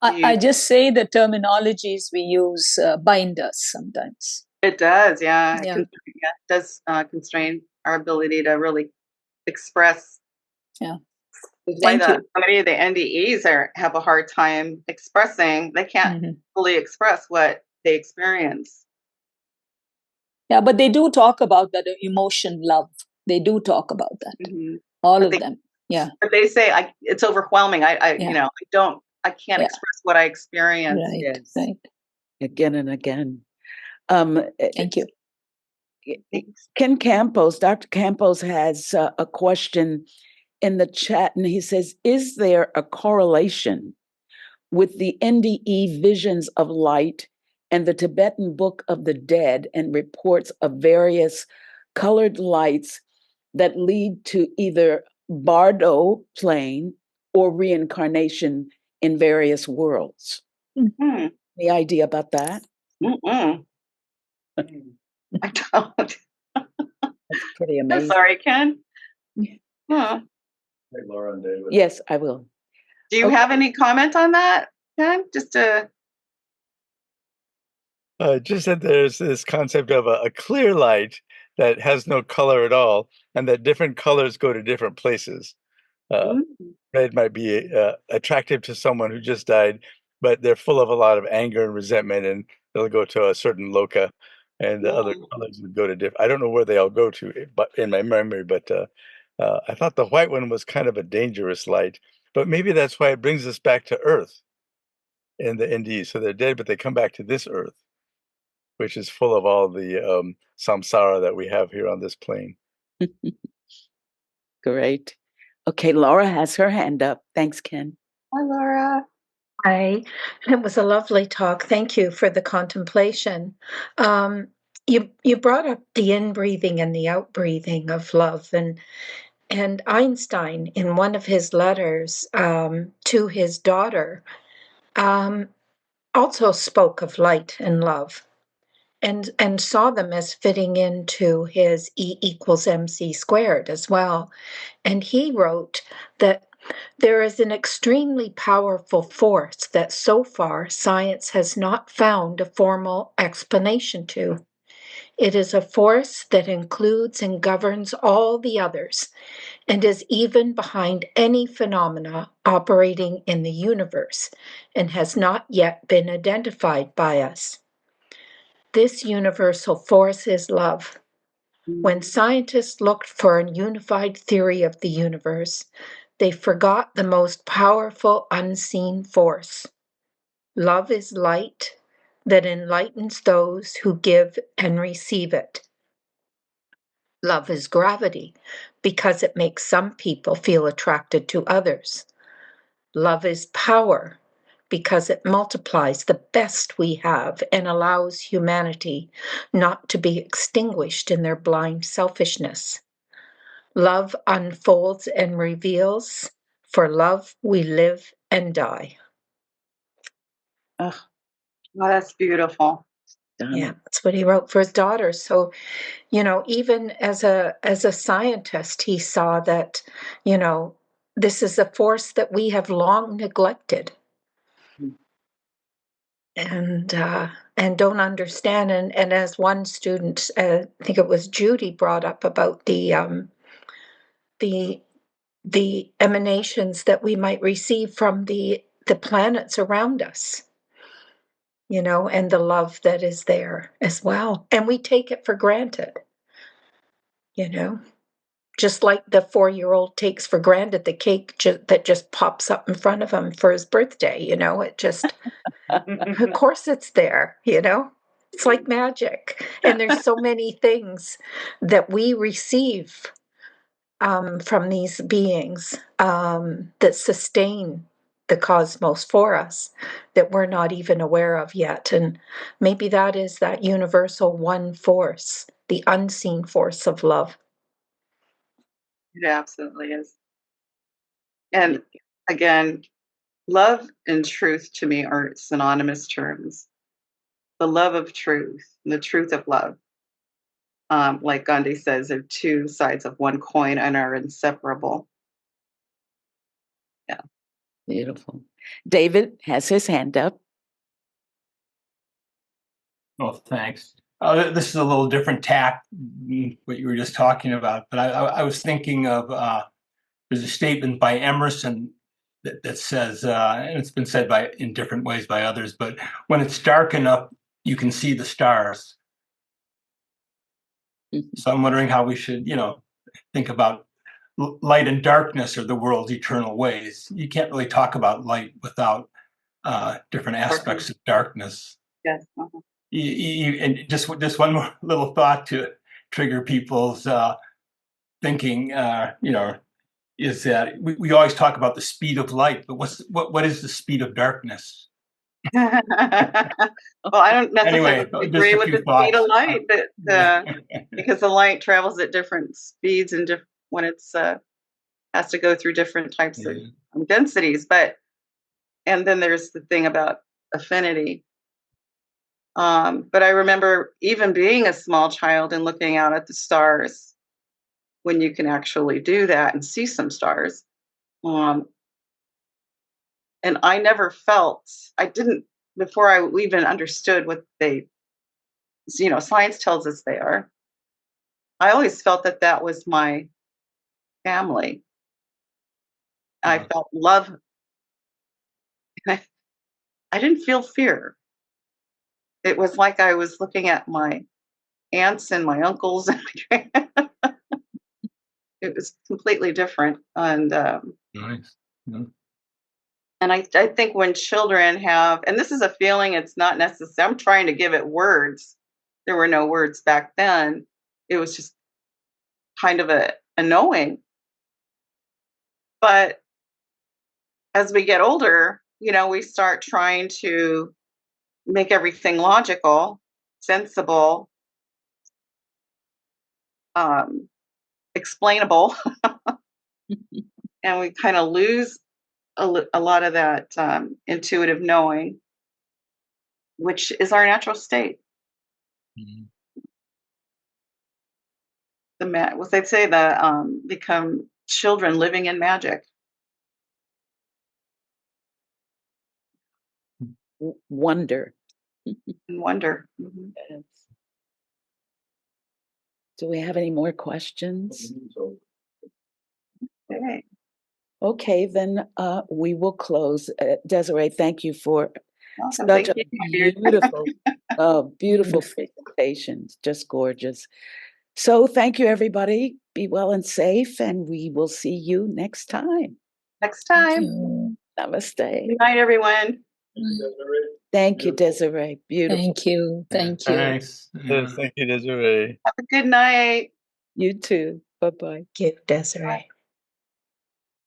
Speaker 4: I just say the terminologies we use bind us sometimes.
Speaker 2: It does, yeah. It does constrain our ability to really express.
Speaker 4: Yeah.
Speaker 2: Why many of the NDEs have a hard time expressing. They can't fully express what they experience.
Speaker 4: Yeah, but they do talk about that emotion, love. They do talk about that. All of them. Yeah.
Speaker 2: But they say it's overwhelming. I can't express what I experience.
Speaker 4: Right.
Speaker 1: Again and again.
Speaker 4: Thank you.
Speaker 1: Dr. Campos has a question in the chat, and he says, is there a correlation with the NDE visions of light and the Tibetan Book of the Dead and reports of various colored lights that lead to either bardo playing or reincarnation in various worlds? Any idea about that?
Speaker 2: I don't.
Speaker 1: That's pretty amazing.
Speaker 2: I'm sorry, Ken. Huh.
Speaker 5: Hey, Laura and David.
Speaker 1: Yes, I will.
Speaker 2: Do you have any comment on that, Ken? Just that
Speaker 8: there's this concept of a clear light that has no color at all, and that different colors go to different places. Red might be attractive to someone who just died. but they're full of a lot of anger and resentment, and they'll go to a certain loca, and the other
Speaker 2: Mm.
Speaker 8: colors would go to different. I don't know where they all go to, but in my memory, but I thought the white one was kind of a dangerous light, but maybe that's why it brings us back to Earth in the NDE. So they're dead, but they come back to this Earth, which is full of all the samsara that we have here on this plane.
Speaker 1: Great. Okay, Laura has her hand up. Thanks, Ken.
Speaker 2: Hi, Laura.
Speaker 9: Hi, it was a lovely talk. Thank you for the contemplation. You brought up the in-breathing and the out-breathing of love, and Einstein, in one of his letters to his daughter, also spoke of light and love, and saw them as fitting into his E equals MC squared as well. And he wrote that there is an extremely powerful force that so far science has not found a formal explanation to. It is a force that includes and governs all the others and is even behind any phenomena operating in the universe and has not yet been identified by us. This universal force is love. When scientists looked for a unified theory of the universe, they forgot the most powerful unseen force. Love is light that enlightens those who give and receive it. Love is gravity because it makes some people feel attracted to others. Love is power because it multiplies the best we have and allows humanity not to be extinguished in their blind selfishness. Love unfolds and reveals. For love, we live and die.
Speaker 1: Oh,
Speaker 2: Oh, that's beautiful.
Speaker 1: Donna.
Speaker 9: Yeah, that's what he wrote for his daughter. So, even as a scientist, he saw that, this is a force that we have long neglected and don't understand. And as one student, I think it was Judy, brought up about the emanations that we might receive from the planets around us, and the love that is there as well. And we take it for granted, just like the 4-year-old takes for granted the cake that just pops up in front of him for his birthday. It just, of course it's there, it's like magic. And there's so many things that we receive from these beings that sustain the cosmos for us that we're not even aware of yet. And maybe that is that universal one force, the unseen force of love.
Speaker 2: It absolutely is. And again, love and truth to me are synonymous terms. The love of truth, the truth of love. Like Gandhi says, they're two sides of one coin and are inseparable. Yeah.
Speaker 1: Beautiful. David has his hand up.
Speaker 10: Oh, thanks. This is a little different tack, what you were just talking about, but I was thinking of there's a statement by Emerson that says, and it's been said in different ways by others, but when it's dark enough, you can see the stars. So I'm wondering how we should, think about light and darkness are the world's eternal ways. You can't really talk about light without different aspects of darkness.
Speaker 2: Yes.
Speaker 10: And just one more little thought to trigger people's thinking, is that we always talk about the speed of light, but what is the speed of darkness?
Speaker 2: Well, I don't necessarily agree with the speed of light, but because the light travels at different speeds and when it's has to go through different types of densities. And then there's the thing about affinity. But I remember even being a small child and looking out at the stars when you can actually do that and see some stars. And I never I didn't, before I even understood what science tells us they are, I always felt that was my family. I felt love. I didn't feel fear. It was like I was looking at my aunts and my uncles. It was completely different. And
Speaker 10: Nice. Yeah.
Speaker 2: and I think when children have, and this is a feeling, it's not necessary. I'm trying to give it words. There were no words back then. It was just kind of a knowing. But as we get older, we start trying to make everything logical, sensible, explainable, and we kind of lose a lot of that intuitive knowing, which is our natural state.
Speaker 10: Mhm.
Speaker 2: What they say, become children living in magic.
Speaker 1: Wonder.
Speaker 2: And wonder. Mhm.
Speaker 1: Yes. Do we have any more questions?
Speaker 2: Okay.
Speaker 1: Okay, then we will close. Desiree, thank you for
Speaker 2: Awesome.
Speaker 1: such
Speaker 2: Thank
Speaker 1: a
Speaker 2: you.
Speaker 1: beautiful, beautiful presentation. Just gorgeous. So thank you, everybody. Be well and safe, and we will see you next time.
Speaker 2: Next
Speaker 4: Thank
Speaker 2: time.
Speaker 4: you.
Speaker 1: Namaste.
Speaker 2: Good night, everyone.
Speaker 1: Thank you, Desiree. Beautiful.
Speaker 4: Thank you. Thank you.
Speaker 10: Thanks.
Speaker 8: Yes, thank you, Desiree.
Speaker 2: Have a good night.
Speaker 1: You too. Bye-bye.
Speaker 9: Thank you, Desiree.